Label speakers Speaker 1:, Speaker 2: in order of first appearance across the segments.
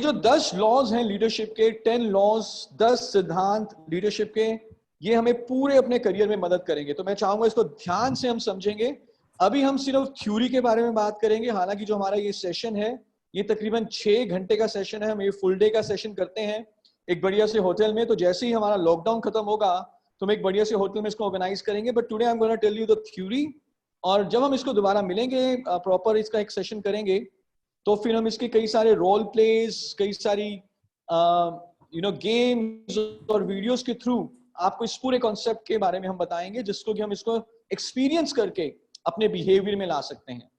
Speaker 1: जो 10 लॉज हैं लीडरशिप के, 10 लॉज, 10 सिद्धांत लीडरशिप के, ये हमें पूरे अपने करियर में मदद करेंगे। तो मैं चाहूंगा इसको ध्यान से हम समझेंगे। अभी हम सिर्फ थ्योरी के बारे में बात करेंगे। हालांकि जो हमारा ये सेशन है, ये तकरीबन 6 घंटे का सेशन है। हम ये फुल डे का सेशन करते हैं एक बढ़िया से होटल में। तो जैसे ही हमारा लॉकडाउन खत्म होगा तो हम एक बढ़िया से होटल में इसको ऑर्गेनाइज करेंगे। But today I am gonna tell you the theory. और जब हम इसको दोबारा मिलेंगे, प्रॉपर इसका एक सेशन करेंगे, तो फिर हम इसके कई सारे रोल प्लेस, कई सारी गेम्स और वीडियोस के थ्रू आपको इस पूरे कॉन्सेप्ट के बारे में हम बताएंगे, जिसको कि हम इसको एक्सपीरियंस करके अपने बिहेवियर में ला सकते हैं।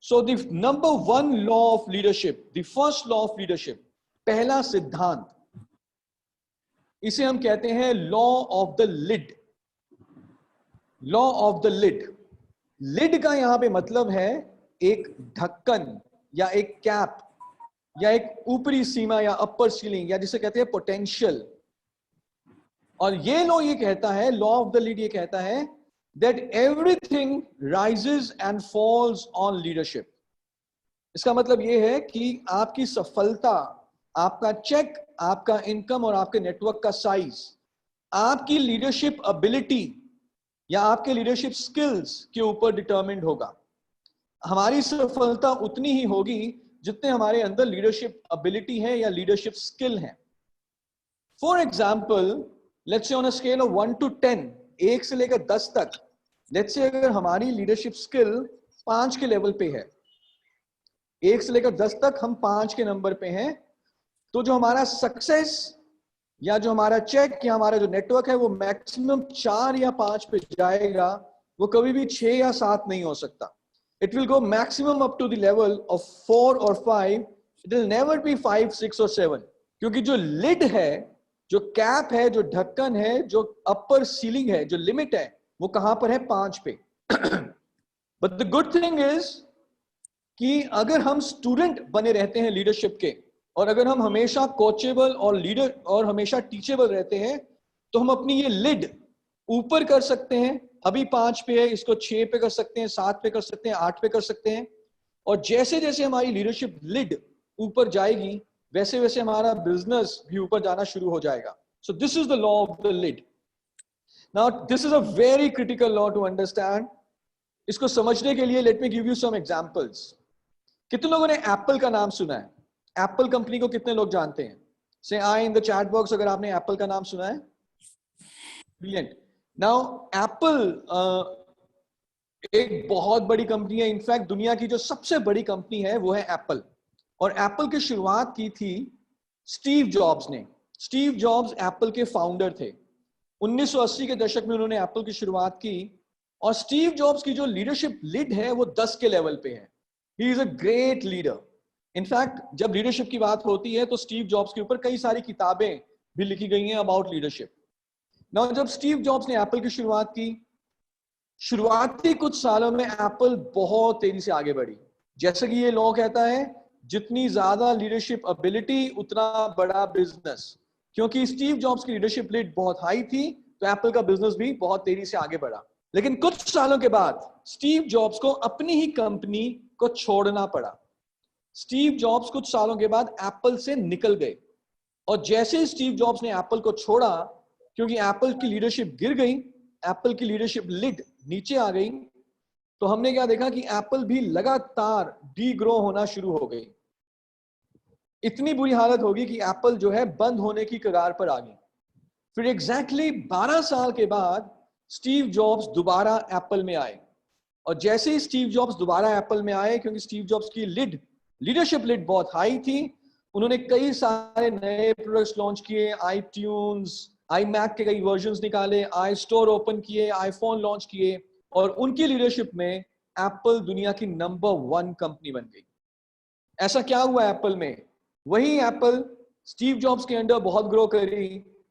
Speaker 1: So the number 1 law of leadership, the first law of leadership, पहला सिद्धांत, इसे हम कहते हैं law of the lead. Law of the lead. Lead का यहां पे मतलब है एक ढक्कन या एक कैप या एक ऊपरी सीमा या अपर सीलिंग, या जिसे कहते हैं पोटेंशियल। और ये लॉ ये कहता है, लॉ ऑफ द लीड ये कहता है that everything rises and falls on leadership. इसका मतलब ये है कि आपकी सफलता, आपका चेक, आपका इनकम और आपके नेटवर्क का साइज आपकी लीडरशिप एबिलिटी या आपके लीडरशिप स्किल्स के ऊपर डिटरमिन्ड होगा। हमारी सफलता उतनी ही होगी जितने हमारे अंदर लीडरशिप एबिलिटी है या लीडरशिप स्किल है। For example, let's say on a scale of 1 to 10, 1 से लेकर 10 तक, लेट्स से अगर हमारी लीडरशिप स्किल 5 के लेवल पे है, 1 से लेकर 10 तक हम 5 के नंबर पे हैं, तो जो हमारा सक्सेस या जो हमारा चेक या हमारा जो नेटवर्क है वो मैक्सिमम 4 या 5 पे जाएगा। वो कभी भी 6 या 7 नहीं हो सकता। It will go maximum up to the level of 4 or 5. It will never be 5, 6 or 7. क्योंकि जो लिड है, जो कैप है, जो ढक्कन है, जो अपर सीलिंग है, जो लिमिट है, वो कहां पर है? 5 पे। But the good thing is कि अगर हम स्टूडेंट बने रहते हैं लीडरशिप के, और अगर हम हमेशा कोचेबल और लीडर और हमेशा टीचेबल रहते हैं, तो हम अपनी ये लिड ऊपर कर सकते हैं। अभी 5 पे है, इसको 6 पे कर सकते हैं, 7 पे कर सकते हैं, 8 पे कर सकते हैं। और जैसे जैसे हमारी लीडरशिप लिड ऊपर जाएगी, वैसे वैसे हमारा बिजनेस भी ऊपर जाना शुरू हो जाएगा। So this is the law of the lead. Now this is a very critical law to understand. इसको समझने के लिए let me give you some examples. कितने लोगों ने एप्पल का नाम सुना है? एप्पल कंपनी को कितने लोग जानते हैं? से I in the chat box अगर आपने एप्पल का नाम सुना है। ब्रिलियंट। नाउ एप्पल एक बहुत बड़ी कंपनी है। इनफैक्ट दुनिया की जो सबसे बड़ी कंपनी है वो है एप्पल। और एप्पल की शुरुआत की थी स्टीव जॉब्स ने। स्टीव जॉब्स एप्पल के फाउंडर थे। 1980 के दशक में उन्होंने एप्पल की शुरुआत की। और स्टीव जॉब्स की जो लीडरशिप लिड है वो 10 के लेवल पे है। He is a great leader. In fact जब लीडरशिप की बात होती है तो स्टीव जॉब्स के ऊपर कई सारी किताबें भी लिखी गई हैं अबाउट लीडरशिप। नाउ जब स्टीव जॉब्स ने एप्पल की शुरुआत की, शुरुआती कुछ सालों में एप्पल बहुत तेजी से आगे बढ़ी। जैसे कि ये लॉ कहता है, जितनी ज्यादा लीडरशिप एबिलिटी उतना बड़ा बिजनेस। क्योंकि स्टीव जॉब्स की लीडरशिप लिड बहुत हाई थी, तो एप्पल का बिजनेस भी बहुत तेजी से आगे बढ़ा। लेकिन कुछ सालों के बाद स्टीव जॉब्स को अपनी ही कंपनी को छोड़ना पड़ा। स्टीव जॉब्स कुछ सालों के बाद एप्पल से निकल गए। और जैसे ही स्टीव जॉब्स ने एप्पल को छोड़ा, क्योंकि एप्पल की लीडरशिप गिर गई, एप्पल की लीडरशिप लिड नीचे आ गई, तो हमने क्या देखा कि एप्पल भी लगातार डी ग्रो होना शुरू हो गई। इतनी बुरी हालत होगी कि एप्पल जो है बंद होने की कगार पर आ गई। फिर एग्जैक्टली 12 साल के बाद स्टीव जॉब्स दोबारा एप्पल में आए। और जैसे ही स्टीव जॉब्स दोबारा एप्पल में आए, क्योंकि स्टीव जॉब्स की लीडरशिप लिड बहुत हाई थी, उन्होंने कई सारे नए प्रोडक्ट्स लॉन्च किए। iTunes, iMac के कई वर्जन्स निकाले, iStore ओपन किए, आईफोन लॉन्च किए, और उनकी लीडरशिप में एप्पल दुनिया की नंबर 1 कंपनी बन गई। ऐसा क्या हुआ एप्पल में? वही एप्पल स्टीव जॉब्स के अंडर बहुत ग्रो करी,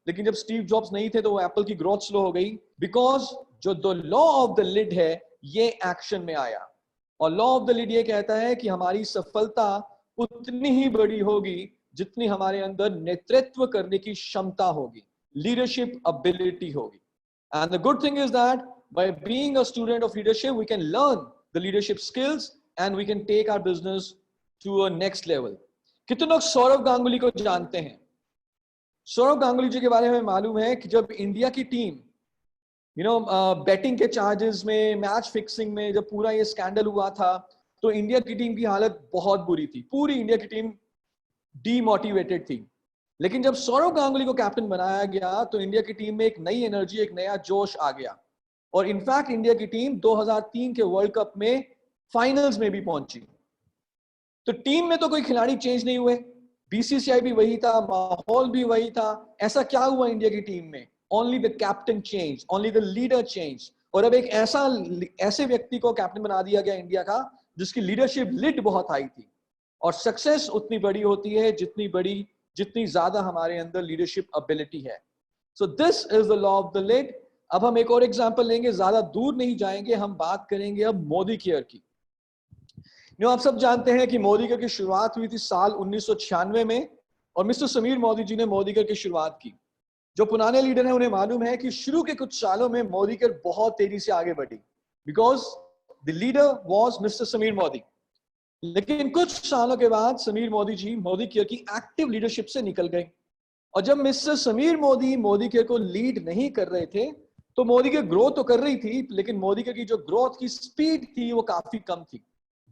Speaker 1: लेकिन जब स्टीव जॉब्स नहीं थे तो वो एप्पल की ग्रोथ स्लो हो गई। बिकॉज जो the law of the lead है ये एक्शन में आया। और लॉ ऑफ द लिड ये कहता है कि हमारी सफलता उतनी ही बड़ी होगी जितनी हमारे अंदर नेतृत्व करने की क्षमता होगी, लीडरशिप एबिलिटी होगी। And the good thing is that by being a student of leadership we can learn the leadership skills and we can take our business to a next level. कितने लोग सौरव गांगुली को जानते हैं? सौरव गांगुली जी के बारे में मालूम है कि जब इंडिया की टीम बेटिंग के चार्जेस में, मैच फिक्सिंग में जब पूरा ये स्कैंडल हुआ था, तो इंडिया की टीम की हालत बहुत बुरी थी। पूरी इंडिया की टीम डीमोटिवेटेड थी। लेकिन जब सौरव गांगुली को कैप्टन बनाया गया तो इंडिया की टीम में एक नई एनर्जी, एक नया जोश आ गया। और इनफैक्ट इंडिया की टीम 2003 के वर्ल्ड कप में फाइनल्स में भी पहुंची। तो टीम में तो कोई खिलाड़ी चेंज नहीं हुए, बीसीसीआई भी वही था, माहौल भी वही था। ऐसा क्या हुआ इंडिया की टीम में? Only the captain change, only the leader change. और अब एक ऐसे व्यक्ति को कैप्टन बना दिया गया इंडिया का जिसकी लीडरशिप लिड बहुत हाई थी। और सक्सेस उतनी बड़ी होती है जितनी ज्यादा हमारे अंदर लीडरशिप एबिलिटी है। So this is the law of the lead. अब हम एक और एग्जांपल लेंगे, ज्यादा दूर नहीं जाएंगे, हम बात करेंगे अब मोदी केयर की। आप सब जानते हैं कि मोदी केयर की शुरुआत हुई थी साल 1996 में, और मिस्टर समीर मोदी जी ने मोदी केयर की शुरुआत की। जो पुराने लीडर हैं उन्हें मालूम है कि शुरू के कुछ सालों में मोदी केयर बहुत तेजी से आगे बढ़ी, because the leader was mister Sameer Modi. लेकिन कुछ सालों के बाद समीर मोदी जी मोदी केयर की एक्टिव लीडरशिप से निकल गए। और जब मिस्टर समीर मोदी मोदी केयर को लीड नहीं कर रहे थे, तो मोदी केयर ग्रोथ तो कर रही थी, लेकिन मोदी केयर की जो ग्रोथ की स्पीड थी वो काफी कम थी।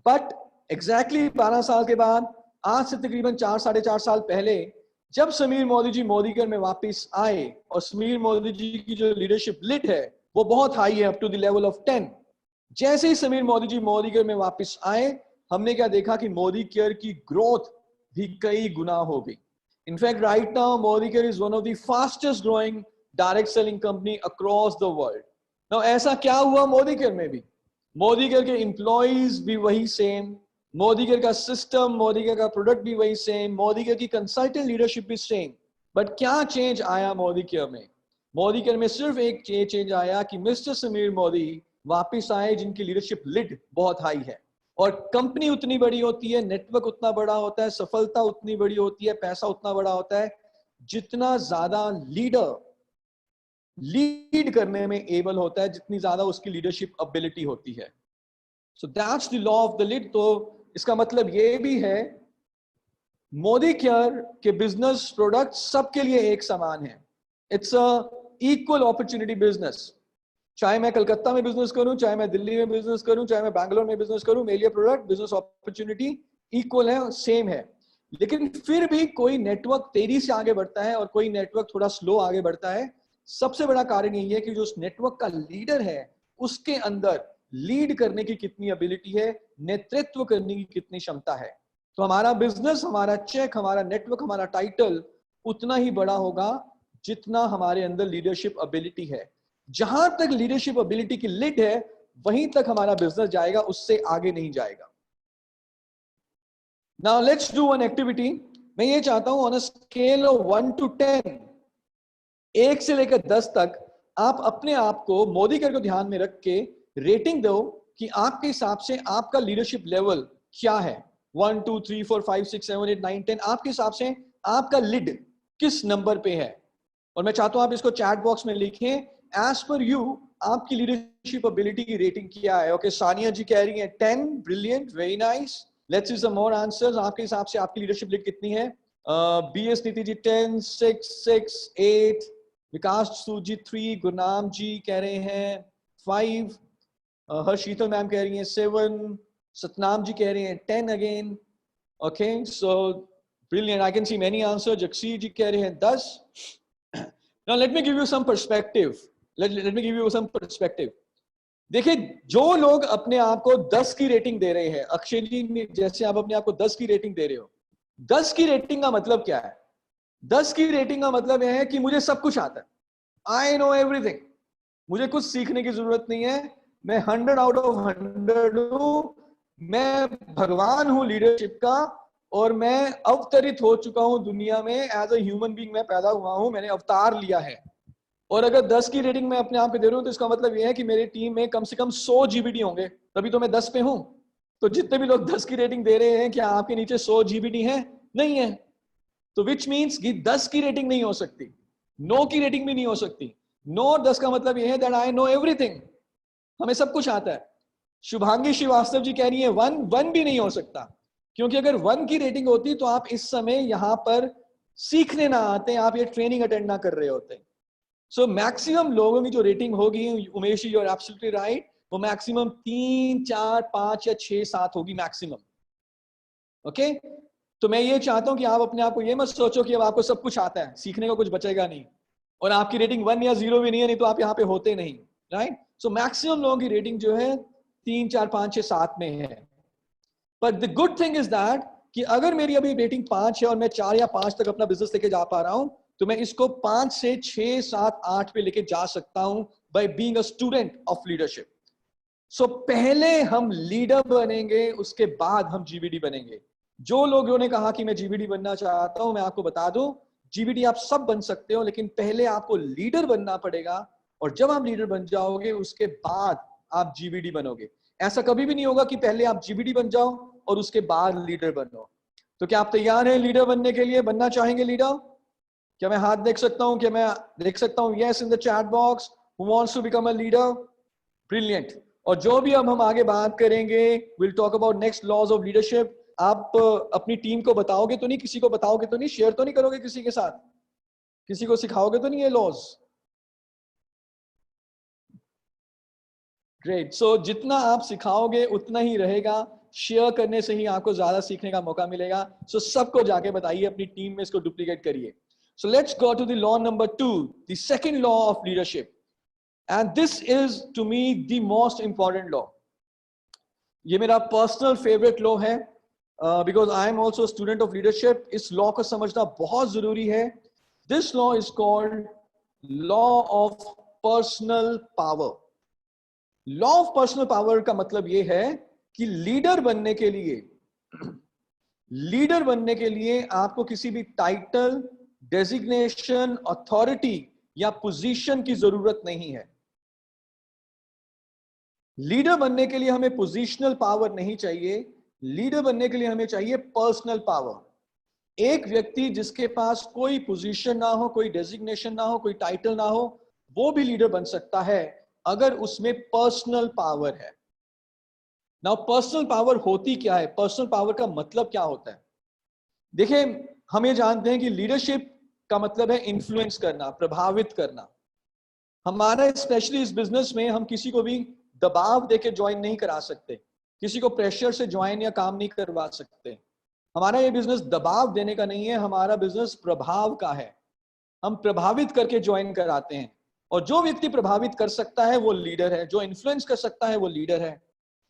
Speaker 1: बट एग्जैक्टली 12 साल के बाद, आज से तकरीबन 4-4.5 साल पहले, जब समीर मोदी जी मोदी केयर में वापस आए, और समीर मोदी जी की जो लीडरशिप लिड है वो बहुत हाई है, up to the level of 10। जैसे ही समीर मोदी जी मोदी केयर में वापस आए, हमने क्या देखा कि मोदी केयर की ग्रोथ भी कई गुना हो गई। In fact right now Modi care is one of the fastest growing direct selling company across the world. Now ऐसा क्या हुआ मोदी केयर में भी? मोदी केयर के एम्प्लॉइज भी वही सेम, मोदी केयर का सिस्टम, मोदी केयर का प्रोडक्ट भी वही सेम, मोदी केयर की कंसल्टेंट लीडरशिप भी सेम। बट क्या चेंज आया मोदी केयर में? मोदी केयर में सिर्फ एक चेंज आया कि मिस्टर समीर मोदी वापिस आए, जिनकी लीडरशिप लिड बहुत हाई है। और कंपनी उतनी बड़ी होती है, नेटवर्क उतना बड़ा होता है, सफलता उतनी बड़ी होती है, पैसा उतना बड़ा होता है, जितना ज्यादा लीडर लीड करने में एबल होता है, जितनी ज्यादा उसकी लीडरशिप एबिलिटी होती है। So that's the law of the lead. तो इसका मतलब ये भी है, मोदी केयर के बिजनेस प्रोडक्ट सबके लिए एक समान है। It's a equal opportunity business. चाहे मैं कलकत्ता में बिजनेस करूं, चाहे मैं दिल्ली में बिजनेस करूं, चाहे मैं बैंगलोर में बिजनेस करूं, मेरे लिए प्रोडक्ट, बिजनेस अपॉर्चुनिटी इक्वल है, सेम है। लेकिन फिर भी कोई नेटवर्क तेजी से आगे बढ़ता है और कोई नेटवर्क थोड़ा स्लो आगे बढ़ता है। सबसे बड़ा कारण यही है कि जो उस नेटवर्क का लीडर है, उसके अंदर लीड करने की कितनी एबिलिटी है, नेतृत्व करने की कितनी क्षमता है। तो हमारा बिजनेस, हमारा चेक, हमारा नेटवर्क, हमारा टाइटल उतना ही बड़ा होगा जितना हमारे अंदर लीडरशिप एबिलिटी है। जहां तक लीडरशिप एबिलिटी की लिड है, वहीं तक हमारा बिजनेस जाएगा, उससे आगे नहीं जाएगा। Now let's do one activity. मैं ये चाहता हूं, on a scale of 1 to 10, 1 से लेकर 10 तक, आप अपने आप को मोदी केयर को ध्यान में रख के रेटिंग दो कि आपके हिसाब से आपका लीडरशिप लेवल क्या है। 1 2 3 4 5 6 7 8 9 10, आपके हिसाब से आपका लिड किस नंबर पे है। और मैं चाहता हूं आप इसको चैट बॉक्स में लिखें, एज पर यू आपकी लीडरशिप एबिलिटी की रेटिंग क्या है। ओके, सानिया जी कह रही है 10, brilliant, very nice. Let's see some more answers. आपके हिसाब से आपकी लीडरशिप लिड कितनी है? बीएस नीति जी 10, 6, 6, 8, विकास सूजी 3, गुरनाम जी कह रहे हैं 5, हर्षीतल मैम कह रही हैं 7, सतनाम जी कह रहे हैं 10 again. Okay, so brilliant, I can see many answer. Jagsir ji कह रहे हैं 10। Now let me give you some perspective. Let me give you some perspective. देखिए, जो लोग अपने आप को 10 की रेटिंग दे रहे हैं, अक्षय जी जैसे आप अपने आप को 10 की रेटिंग दे रहे हो, 10 की रेटिंग का मतलब क्या है? 10 की रेटिंग का मतलब यह है कि मुझे सब कुछ आता है, आई नो एवरीथिंग, मुझे कुछ सीखने की जरूरत नहीं है, मैं 100 आउट ऑफ 100 हूं, मैं भगवान हूं लीडरशिप का, और मैं अवतरित हो चुका हूं दुनिया में, एज अ ह्यूमन बीइंग मैं पैदा हुआ हूं, मैंने अवतार लिया है। और अगर 10 की रेटिंग मैं अपने आप पे दे रहा हूं, तो इसका मतलब यह है कि मेरी टीम में कम से कम 100 जीबीटी होंगे, तभी तो मैं 10 पे हूं। तो जितने भी लोग 10 की रेटिंग दे रहे हैं, क्या आपके नीचे 100 जीबीटी है? नहीं है। तो विच मीन्स कि 10 की रेटिंग नहीं हो सकती, 9 की रेटिंग भी नहीं हो सकती। 9 और 10 का मतलब यह है दैट आई नो एवरीथिंग, हमें सब कुछ आता है। शुभांगी श्रीवास्तव जी कह रही है 1 भी नहीं हो सकता, क्योंकि अगर 1 की रेटिंग होती तो आप इस समय यहां पर सीखने ना आते, आप ये ट्रेनिंग अटेंड ना कर रहे होते। सो मैक्सिमम लोगों की जो रेटिंग होगी, Umesh ji, you are absolutely right, वो मैक्सिमम 3, 4, 5 या 6, 7 होगी मैक्सिमम। ओके, तो मैं ये चाहता हूं कि आप अपने आप को ये मत सोचो कि अब आपको सब कुछ आता है, सीखने को कुछ बचेगा नहीं, और आपकी रेटिंग 1 या 0 भी नहीं है, नहीं तो आप यहाँ पे होते नहीं, राइट। सो मैक्सिमम लोगों की रेटिंग जो है 3, 4, 5, 6, 7 में है। But the good thing is that कि अगर मेरी अभी रेटिंग 5 है और मैं 4 या 5 तक अपना बिजनेस लेके जा पा रहा हूं, तो मैं इसको 5 से 6, 7, 8 पे लेके जा सकता हूं by being a student of leadership. So पहले हम लीडर बनेंगे, उसके बाद हम जीबीडी बनेंगे। जो लोगों ने कहा कि मैं जीबीडी बनना चाहता हूं, मैं आपको बता दूं, जीबीडी आप सब बन सकते हो, लेकिन पहले आपको लीडर बनना पड़ेगा, और जब आप लीडर बन जाओगे उसके बाद आप जीबीडी बनोगे। ऐसा कभी भी नहीं होगा कि पहले आप जीबीडी बन जाओ और उसके बाद लीडर बनो। तो क्या आप तैयार हैं लीडर बनने के लिए? बनना चाहेंगे लीडर? क्या मैं हाथ देख सकता हूं? क्या मैं देख सकता हूं yes in the chat box, who wants to become a leader? Brilliant. और जो भी अब हम आगे बात करेंगे, will talk about next laws of leadership. आप अपनी टीम को बताओगे तो नहीं, किसी को बताओगे तो नहीं, शेयर तो नहीं करोगे किसी के साथ, किसी को सिखाओगे तो नहीं ये लॉज? ग्रेट। सो जितना आप सिखाओगे उतना ही रहेगा, शेयर करने से ही आपको ज्यादा सीखने का मौका मिलेगा। सो सबको जाके बताइए, अपनी टीम में इसको डुप्लीकेट करिए। So let's go to the law number 2, the second law of leadership, and this is to me the most important law. ये मेरा पर्सनल फेवरेट लॉ है, because I am also student of leadership. इस law को समझना बहुत जरूरी है। This law is called law of personal power. Law of personal power का मतलब यह है कि लीडर बनने के लिए आपको किसी भी टाइटल, डेजिग्नेशन, अथॉरिटी या पोजीशन की जरूरत नहीं है। लीडर बनने के लिए हमें पोजीशनल पावर नहीं चाहिए, लीडर बनने के लिए हमें चाहिए पर्सनल पावर। एक व्यक्ति जिसके पास कोई पोजीशन ना हो, कोई डेजिग्नेशन ना हो, कोई टाइटल ना हो, वो भी लीडर बन सकता है अगर उसमें पर्सनल पावर है। नाउ पर्सनल पावर होती क्या है? पर्सनल पावर का मतलब क्या होता है? देखिए, हम ये जानते हैं कि लीडरशिप का मतलब है इन्फ्लुएंस करना, प्रभावित करना। हमारा स्पेशली इस बिजनेस में हम किसी को भी दबाव देके ज्वाइन नहीं करा सकते, किसी को प्रेशर से ज्वाइन या काम नहीं करवा सकते। हमारा ये बिजनेस दबाव देने का नहीं है, हमारा बिजनेस प्रभाव का है। हम प्रभावित करके ज्वाइन कराते हैं, और जो व्यक्ति प्रभावित कर सकता है वो लीडर है, जो इन्फ्लुएंस कर सकता है वो लीडर है।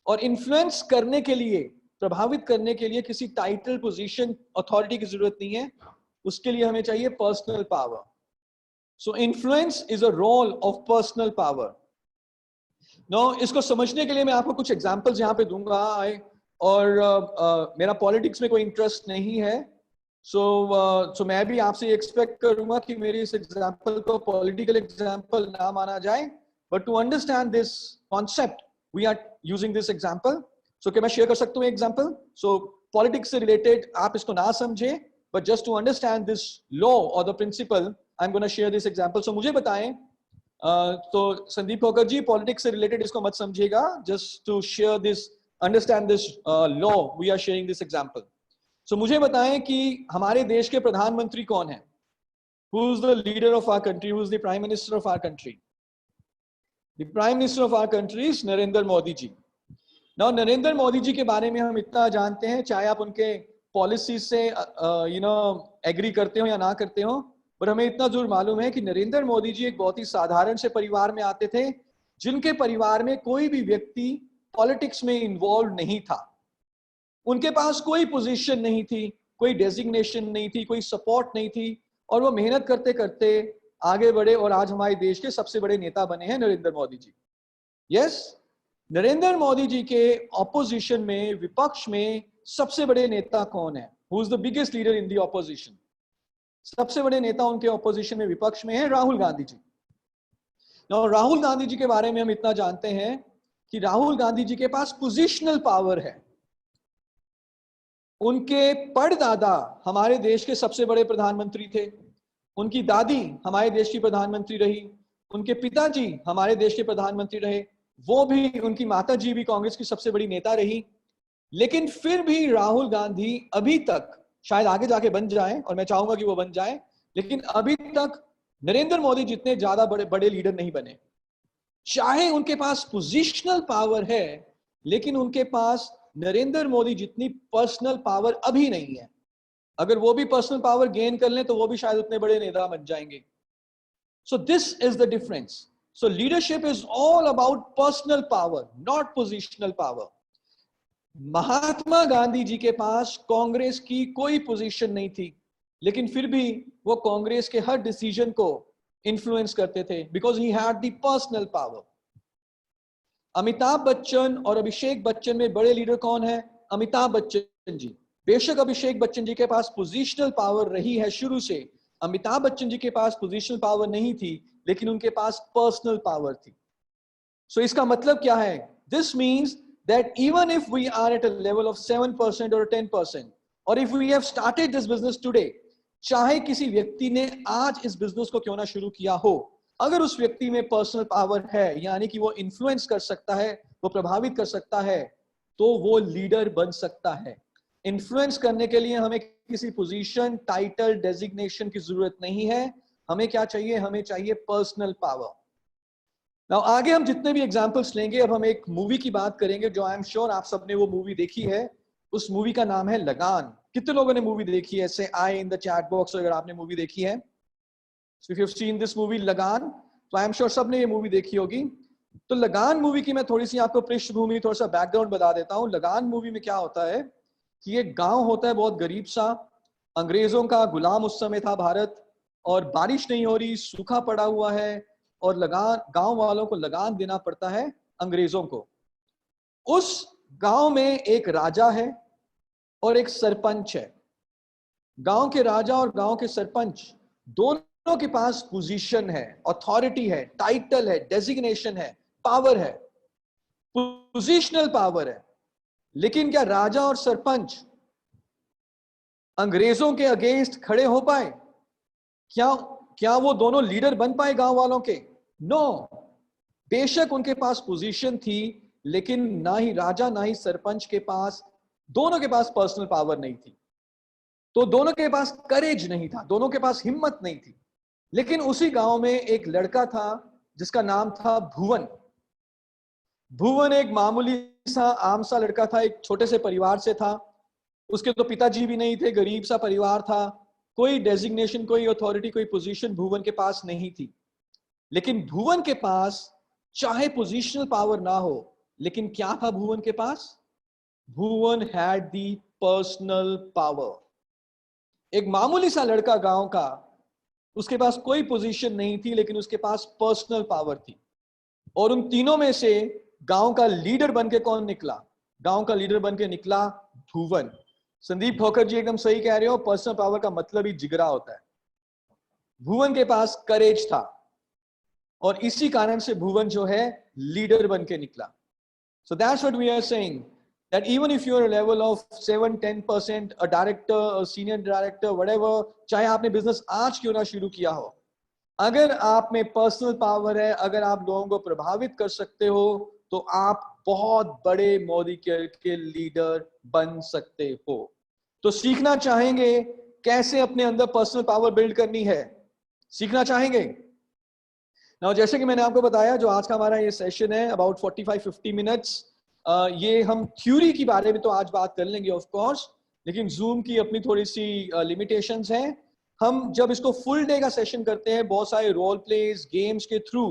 Speaker 1: और इन्फ्लुएंस करने के लिए, प्रभावित करने के लिए किसी टाइटल, पोजीशन, अथॉरिटी की जरूरत नहीं है, उसके लिए हमें चाहिए personal power. So influence is a role of personal power. No, इसको समझने के लिए मैं आपको कुछ एग्जांपल्स यहां पे दूंगा। और मेरा पॉलिटिक्स में कोई इंटरेस्ट नहीं है, सो मैं भी आपसे एक्सपेक्ट करूंगा कि मेरे इस एग्जांपल को पॉलिटिकल एग्जांपल ना माना जाए, but to understand this concept we are using this example. So क्या मैं शेयर कर सकता हूं एग्जांपल? सो पॉलिटिक्स से रिलेटेड आप इसको ना समझे, but just to understand this law और the principle, I am gonna share this example. So मुझे बताएं, तो संदीप होकर जी, पॉलिटिक्स से रिलेटेड इसको मत समझिएगा, just to share this, understand this law, we are sharing this example. So मुझे बताएं कि हमारे देश के प्रधानमंत्री कौन है? Who is the leader of our country? Who is the prime minister of our country? The prime minister of our country is Narendra Modi ji. Now Narendra Modi ji के बारे में हम इतना जानते हैं, चाहे आप उनके पॉलिसी से एग्री करते हो या ना करते हो, पर हमें इतना जरूर मालूम है कि नरेंद्र मोदी जी एक बहुत ही साधारण से परिवार में आते थे, जिनके परिवार में कोई भी व्यक्ति पॉलिटिक्स में इन्वॉल्व नहीं था। उनके पास कोई पोजीशन नहीं थी, कोई डेजिग्नेशन नहीं थी, कोई सपोर्ट नहीं थी, और वो मेहनत करते करते आगे बढ़े और आज हमारे देश के सबसे बड़े नेता बने हैं नरेंद्र मोदी जी। यस, नरेंद्र मोदी जी के ऑपोजिशन में, विपक्ष में सबसे बड़े नेता कौन है? Who is the biggest leader in the opposition? सबसे बड़े नेता उनके ऑपोजिशन में, विपक्ष में है राहुल गांधी जी। now, राहुल गांधी जी के बारे में हम इतना जानते हैं कि राहुल गांधी जी के पास पोजिशनल पावर है। उनके परदादा हमारे देश के सबसे बड़े प्रधानमंत्री थे, उनकी दादी हमारे देश की प्रधानमंत्री रही, उनके पिताजी हमारे देश के प्रधानमंत्री रहे, वो भी, उनकी माता जी भी कांग्रेस की सबसे बड़ी नेता रही। लेकिन फिर भी राहुल गांधी अभी तक, शायद आगे जाके बन जाए और मैं चाहूंगा कि वो बन जाए, लेकिन अभी तक नरेंद्र मोदी जितने ज्यादा बड़े बड़े लीडर नहीं बने। चाहे उनके पास पोजिशनल पावर है, लेकिन उनके पास नरेंद्र मोदी जितनी पर्सनल पावर अभी नहीं है। अगर वो भी पर्सनल पावर गेन कर लें तो वो भी शायद उतने बड़े नेता बन जाएंगे। So this is the difference. So leadership is all about personal power, not positional power. Mahatma Gandhi ji के पास कांग्रेस की कोई पोजीशन नहीं थी, लेकिन फिर भी वो कांग्रेस के हर डिसीजन को इन्फ्लुएंस करते थे, because he had the personal power. Amitabh Bachchan और अभिषेक बच्चन में बड़े लीडर कौन है? अमिताभ बच्चन जी। बेशक अभिषेक बच्चन जी के पास पोजीशनल पावर रही है शुरू से, अमिताभ बच्चन जी के पास पोजीशनल पावर नहीं थी, लेकिन उनके पास पर्सनल पावर थी। सो इसका मतलब क्या है? This means that even if we are at a level of 7% or 10%, or if we have started this business today, चाहे किसी व्यक्ति ने आज इस बिजनेस को क्यों ना शुरू किया हो, अगर उस व्यक्ति में पर्सनल पावर है, यानी कि वो इन्फ्लुएंस कर सकता है, वो प्रभावित कर सकता है, तो वो लीडर बन सकता है। इन्फ्लुएंस करने के लिए हमें किसी पोजीशन, टाइटल, डेजिग्नेशन की जरूरत नहीं है। हमें क्या चाहिए? हमें चाहिए पर्सनल पावर। Now, आगे हम जितने भी एग्जाम्पल्स लेंगे, अब हम एक मूवी की बात करेंगे जो आई एम श्योर आप सबने वो मूवी देखी है। उस मूवी का नाम है लगान। कितने लोगों ने मूवी देखी है? से I in the chat box अगर आपने मूवी देखी है। So if you've seen this movie लगान, तो आई एम श्योर सबने ये मूवी देखी होगी। तो लगान मूवी की मैं थोड़ी सी आपको पृष्ठभूमि, थोड़ा सा बैकग्राउंड बता देता हूँ। लगान मूवी में क्या होता है कि एक गांव होता है बहुत गरीब सा, अंग्रेजों का गुलाम उस समय था भारत, और बारिश नहीं हो रही, सूखा पड़ा हुआ है, और लगान, गांव वालों को लगान देना पड़ता है अंग्रेजों को। उस गांव में एक राजा है और एक सरपंच है। गांव के राजा और गांव के सरपंच दोनों के पास पोजीशन है, अथॉरिटी है, टाइटल है, डेजिग्नेशन है, पावर है, पोजीशनल पावर है। लेकिन क्या राजा और सरपंच अंग्रेजों के अगेंस्ट खड़े हो पाए? क्या वो दोनों लीडर बन पाए गांव वालों के? नो। बेशक उनके पास पोजीशन थी, लेकिन ना ही राजा ना ही सरपंच के पास, दोनों के पास पर्सनल पावर नहीं थी। तो दोनों के पास करेज नहीं था, दोनों के पास हिम्मत नहीं थी। लेकिन उसी गांव में एक लड़का था जिसका नाम था भुवन। भुवन एक मामूली सा आम सा लड़का था, एक छोटे से परिवार से था। उसके तो पिताजी भी नहीं थे, गरीब सा परिवार था। कोई डेजिग्नेशन, कोई अथॉरिटी, कोई पोजीशन भुवन के पास नहीं थी। लेकिन भुवन के पास चाहे पोजीशनल पावर ना हो, लेकिन क्या था भुवन के पास? भुवन हैड दी पर्सनल पावर। एक मामूली सा लड़का गांव का, उसके पास कोई पोजीशन नहीं थी, लेकिन उसके पास पर्सनल पावर थी। और उन तीनों में से गांव का लीडर बनके कौन निकला? गांव का लीडर बनके निकला भुवन। संदीप ठोकर जी एकदम सही कह रहे हो, पर्सनल पावर का मतलब ही जिगरा होता है। भुवन के पास करेज था, और इसी कारण से भुवन जो है लीडर बन के निकला। So that's what we are saying, that even if you are a level of 7-10%, a director, a senior director, whatever, चाहे आपने बिजनेस आज क्यों ना शुरू किया हो, अगर आप में पर्सनल पावर है, अगर आप लोगों को प्रभावित कर सकते हो, तो आप बहुत बड़े मोदी के लीडर बन सकते हो। तो सीखना चाहेंगे कैसे अपने अंदर पर्सनल पावर बिल्ड करनी है? सीखना चाहेंगे ना? जैसे कि मैंने आपको बताया, जो आज का हमारा ये सेशन है अबाउट 45-50 मिनट्स, ये हम थ्योरी के बारे में तो आज बात कर लेंगे ऑफ कोर्स, लेकिन जूम की अपनी थोड़ी सी लिमिटेशंस हैं। हम जब इसको फुल डे का सेशन करते हैं बहुत सारे रोल प्लेज, गेम्स के थ्रू,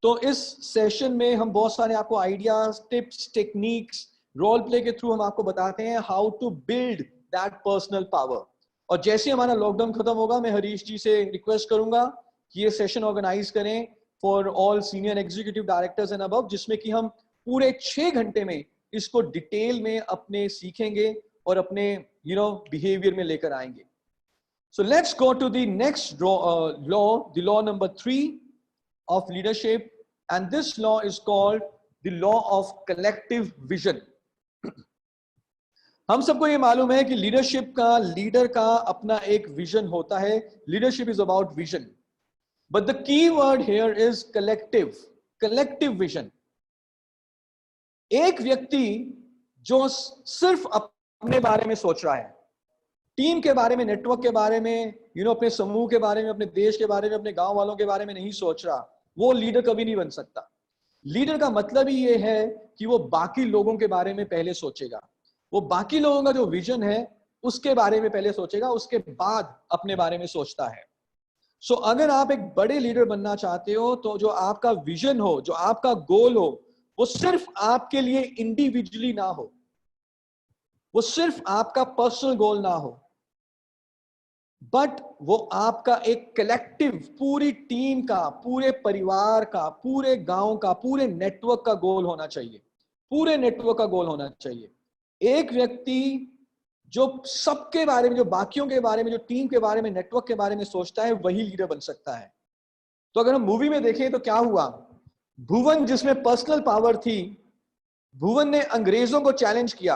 Speaker 1: तो इस सेशन में हम बहुत सारे आपको ideas, tips, techniques, role play के थ्रू हम आपको बताते हैं how to build that personal power. और जैसे हमारा लॉकडाउन खत्म होगा, मैं हरीश जी से रिक्वेस्ट करूंगा कि ये सेशन ऑर्गेनाइज करें for all senior executive directors and above, जिसमें कि हम पूरे 6 घंटे में इसको डिटेल में अपने सीखेंगे और अपने बिहेवियर में लेकर आएंगे। So let's go to the next law, the law number 3 of leadership, and this law is called the law of collective vision. हम सबको ये मालूम है कि लीडरशिप का, लीडर का अपना एक विजन होता है। Leadership is about vision, but the key word here is collective, collective vision. एक व्यक्ति जो सिर्फ अपने बारे में सोच रहा है, टीम के बारे में, नेटवर्क के बारे में, अपने समूह के बारे में, अपने देश के बारे में, अपने गांव वालों के बारे में नहीं सोच रहा, वो लीडर कभी नहीं बन सकता। लीडर का मतलब ही ये है कि वो बाकी लोगों के बारे में पहले सोचेगा, वो बाकी लोगों का जो विजन है उसके बारे में पहले सोचेगा, उसके बाद अपने बारे में सोचता है। सो अगर आप एक बड़े लीडर बनना चाहते हो तो जो आपका विजन हो, जो आपका गोल हो, वो सिर्फ आपके लिए इंडिविजुअली ना हो, वो सिर्फ आपका पर्सनल गोल ना हो, बट वो आपका एक कलेक्टिव, पूरी टीम का, पूरे परिवार का, पूरे गांव का, पूरे नेटवर्क का गोल होना चाहिए। पूरे नेटवर्क का गोल होना चाहिए। एक व्यक्ति जो सबके बारे में, जो बाकियों के बारे में, जो टीम के बारे में, नेटवर्क के बारे में सोचता है, वही लीडर बन सकता है। तो अगर हम मूवी में देखें तो क्या हुआ, भुवन जिसमें पर्सनल पावर थी, भुवन ने अंग्रेजों को चैलेंज किया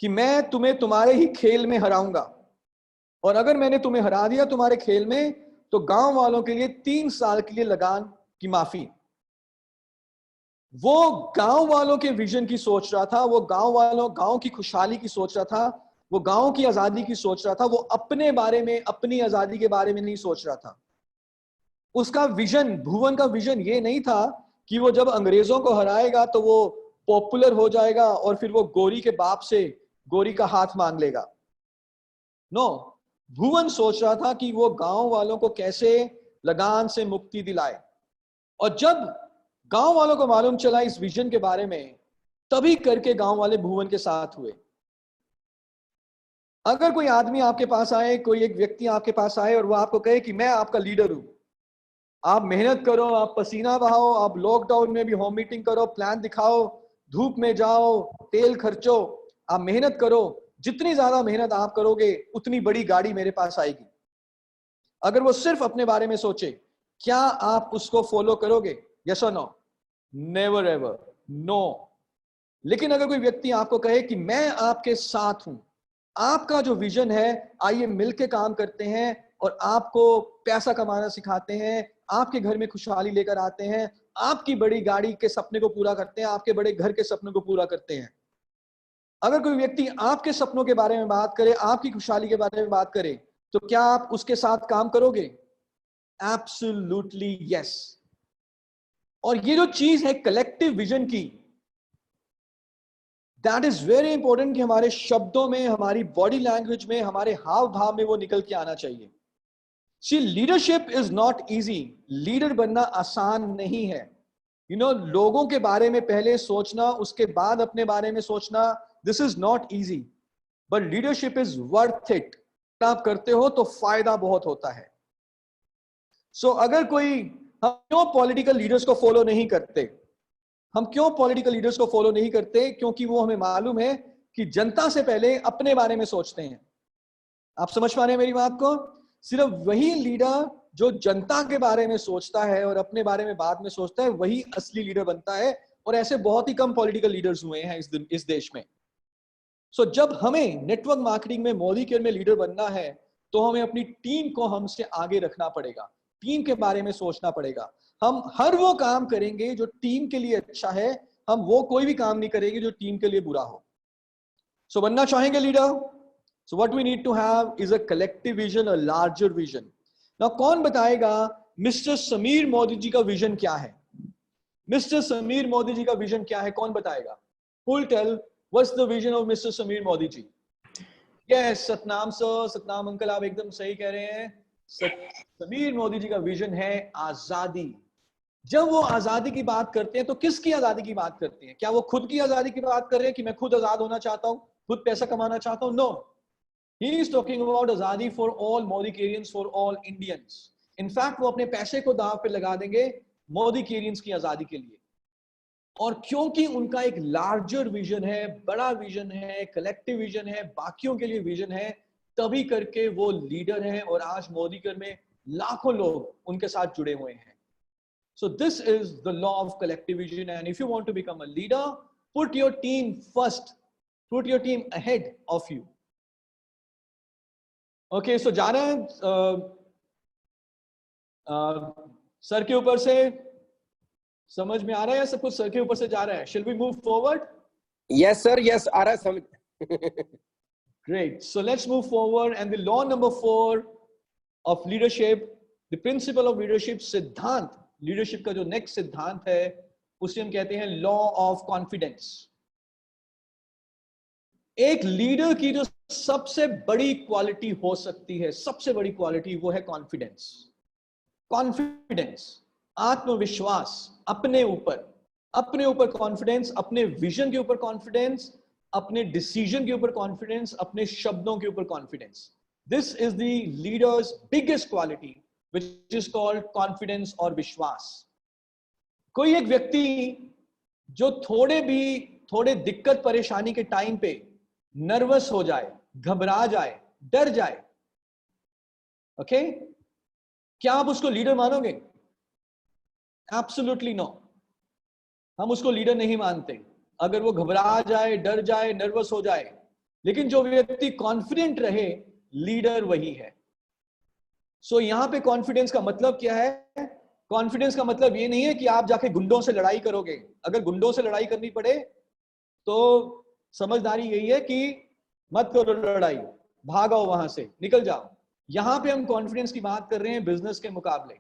Speaker 1: कि मैं तुम्हें तुम्हारे ही खेल में हराऊंगा, और अगर मैंने तुम्हें हरा दिया तुम्हारे खेल में तो गांव वालों के लिए 3 साल के लिए लगान की माफी। वो गांव वालों के विजन की सोच रहा था, वो गांव की खुशहाली की सोच रहा था, वो गांव की आजादी की सोच रहा था, वो अपने बारे में, अपनी आजादी के बारे में नहीं सोच रहा था। उसका विजन, भुवन का विजन ये नहीं था कि वो जब अंग्रेजों को हराएगा तो वो पॉपुलर हो जाएगा और फिर वो गोरी के बाप से गोरी का हाथ मांग लेगा। नो, भुवन सोच रहा था कि वो गांव वालों को कैसे लगान से मुक्ति दिलाए। और जब गांव वालों को मालूम चला इस विजन के बारे में, तभी करके गांव वाले भुवन के साथ हुए। अगर कोई आदमी आपके पास आए, कोई एक व्यक्ति आपके पास आए और वो आपको कहे कि मैं आपका लीडर हूं, आप मेहनत करो, आप पसीना बहाओ, आप लॉकडाउन में भी होम मीटिंग करो, प्लान दिखाओ, धूप में जाओ, तेल खर्चो, आप मेहनत करो, जितनी ज्यादा मेहनत आप करोगे उतनी बड़ी गाड़ी मेरे पास आएगी। अगर वो सिर्फ अपने बारे में सोचे, क्या आप उसको फॉलो करोगे? यस और नो? Never ever, no. लेकिन अगर कोई व्यक्ति आपको कहे कि मैं आपके साथ हूं, आपका जो विजन है, आइए मिलकर काम करते हैं और आपको पैसा कमाना सिखाते हैं, आपके घर में खुशहाली लेकर आते हैं, आपकी बड़ी गाड़ी के सपने को पूरा करते हैं, आपके बड़े घर के सपने को पूरा करते हैं। अगर कोई व्यक्ति आपके सपनों के बारे में बात करे, आपकी खुशहाली के बारे में बात करे, तो क्या आप उसके साथ काम करोगे? Absolutely yes. और ये जो चीज है कलेक्टिव विजन की, दैट इज वेरी इंपॉर्टेंट कि हमारे शब्दों में, हमारी बॉडी लैंग्वेज में, हमारे हाव भाव में वो निकल के आना चाहिए। See, leadership is not easy. Leader बनना आसान नहीं है। लोगों के बारे में पहले सोचना, उसके बाद अपने बारे में सोचना, this is not easy, but leadership is worth it. आप करते हो तो फायदा बहुत होता है। सो अगर कोई, हम क्यों पॉलिटिकल लीडर्स को फॉलो नहीं करते? हम क्यों पॉलिटिकल लीडर्स को फॉलो नहीं करते? क्योंकि वो हमें मालूम है कि जनता से पहले अपने बारे में सोचते हैं। आप समझ पा रहे हैं मेरी बात को? सिर्फ वही लीडर जो जनता के बारे में सोचता है और अपने बारे में बाद में सोचता है, वही असली लीडर बनता है। और ऐसे बहुत ही कम पॉलिटिकल लीडर्स हुए हैं इस देश में। सो जब हमें नेटवर्क मार्केटिंग में, मोदी केयर में लीडर बनना है, तो हमें अपनी टीम को हमसे आगे रखना पड़ेगा, टीम के बारे में सोचना पड़ेगा। हम हर वो काम करेंगे जो टीम के लिए अच्छा है, हम वो कोई भी काम नहीं करेंगे जो टीम के लिए बुरा हो। सो बनना चाहेंगे leader, so what we need to have is a collective vision, a larger vision. Now कौन बताएगा मिस्टर समीर मोदी जी का विजन क्या है? मिस्टर समीर मोदी जी का विजन क्या है, कौन बताएगा? Who will tell what's the vision of Mr. Sameer Modi ji? Yes, Satnam sir, Satnam uncle, आप एकदम सही कह रहे हैं। समीर मोदी जी का विजन है आजादी। जब वो आजादी की बात करते हैं तो किसकी आजादी की बात करते हैं? क्या वो खुद की आजादी की बात कर रहे हैं कि मैं खुद आजाद होना चाहता हूं, खुद पैसा कमाना चाहता हूं? No, he is talking about आजादी फॉर ऑल मोदीकेरियंस, फॉर ऑल इंडियंस। इनफैक्ट वो अपने पैसे को दांव पे लगा देंगे मोदीकेरियंस की आजादी के लिए। और क्योंकि उनका एक लार्जर विजन है, बड़ा विजन है, कलेक्टिव विजन है, बाकियों के लिए विजन है, तभी करके वो लीडर हैं और आज मोदी कर में लाखों लोग उनके साथ जुड़े हुए हैं। So this is the law of collective vision, and if you want to become a leader, put your team first, put your team ahead of you. Okay, so जा रहे हैं सर के ऊपर से, समझ में आ रहा है? सब कुछ सर के ऊपर से जा रहा है। Shall we move forward?
Speaker 2: Yes, sir. Yes, आ रहा है समझ।
Speaker 1: Great. So let's move forward. And the law number 4 of leadership, the principle of leadership, सिद्धांत leadership का जो next सिद्धांत है उसे हम कहते हैं law of confidence. एक लीडर की जो सबसे बड़ी क्वालिटी हो सकती है, सबसे बड़ी क्वालिटी वो है कॉन्फिडेंस। कॉन्फिडेंस, आत्मविश्वास, अपने ऊपर कॉन्फिडेंस, अपने विजन के ऊपर कॉन्फिडेंस, अपने डिसीजन के ऊपर कॉन्फिडेंस, अपने शब्दों के ऊपर confidence. This is the leaders biggest quality which is called confidence और विश्वास। कोई एक व्यक्ति जो थोड़े दिक्कत परेशानी के टाइम पे नर्वस हो जाए, घबरा जाए, डर जाए, ओके, क्या आप उसको लीडर मानोगे? एब्सोल्युटली नो, हम उसको लीडर नहीं मानते अगर वो घबरा जाए, डर जाए, नर्वस हो जाए। लेकिन जो व्यक्ति कॉन्फिडेंट रहे, लीडर वही है। सो यहां पे कॉन्फिडेंस का मतलब क्या है? कॉन्फिडेंस का मतलब ये नहीं है कि आप जाके गुंडों से लड़ाई करोगे। अगर गुंडों से लड़ाई करनी पड़े तो समझदारी यही है कि मत करो लड़ाई, भागो वहां से, निकल जाओ। यहां पे हम कॉन्फिडेंस की बात कर रहे हैं बिजनेस के मुकाबले।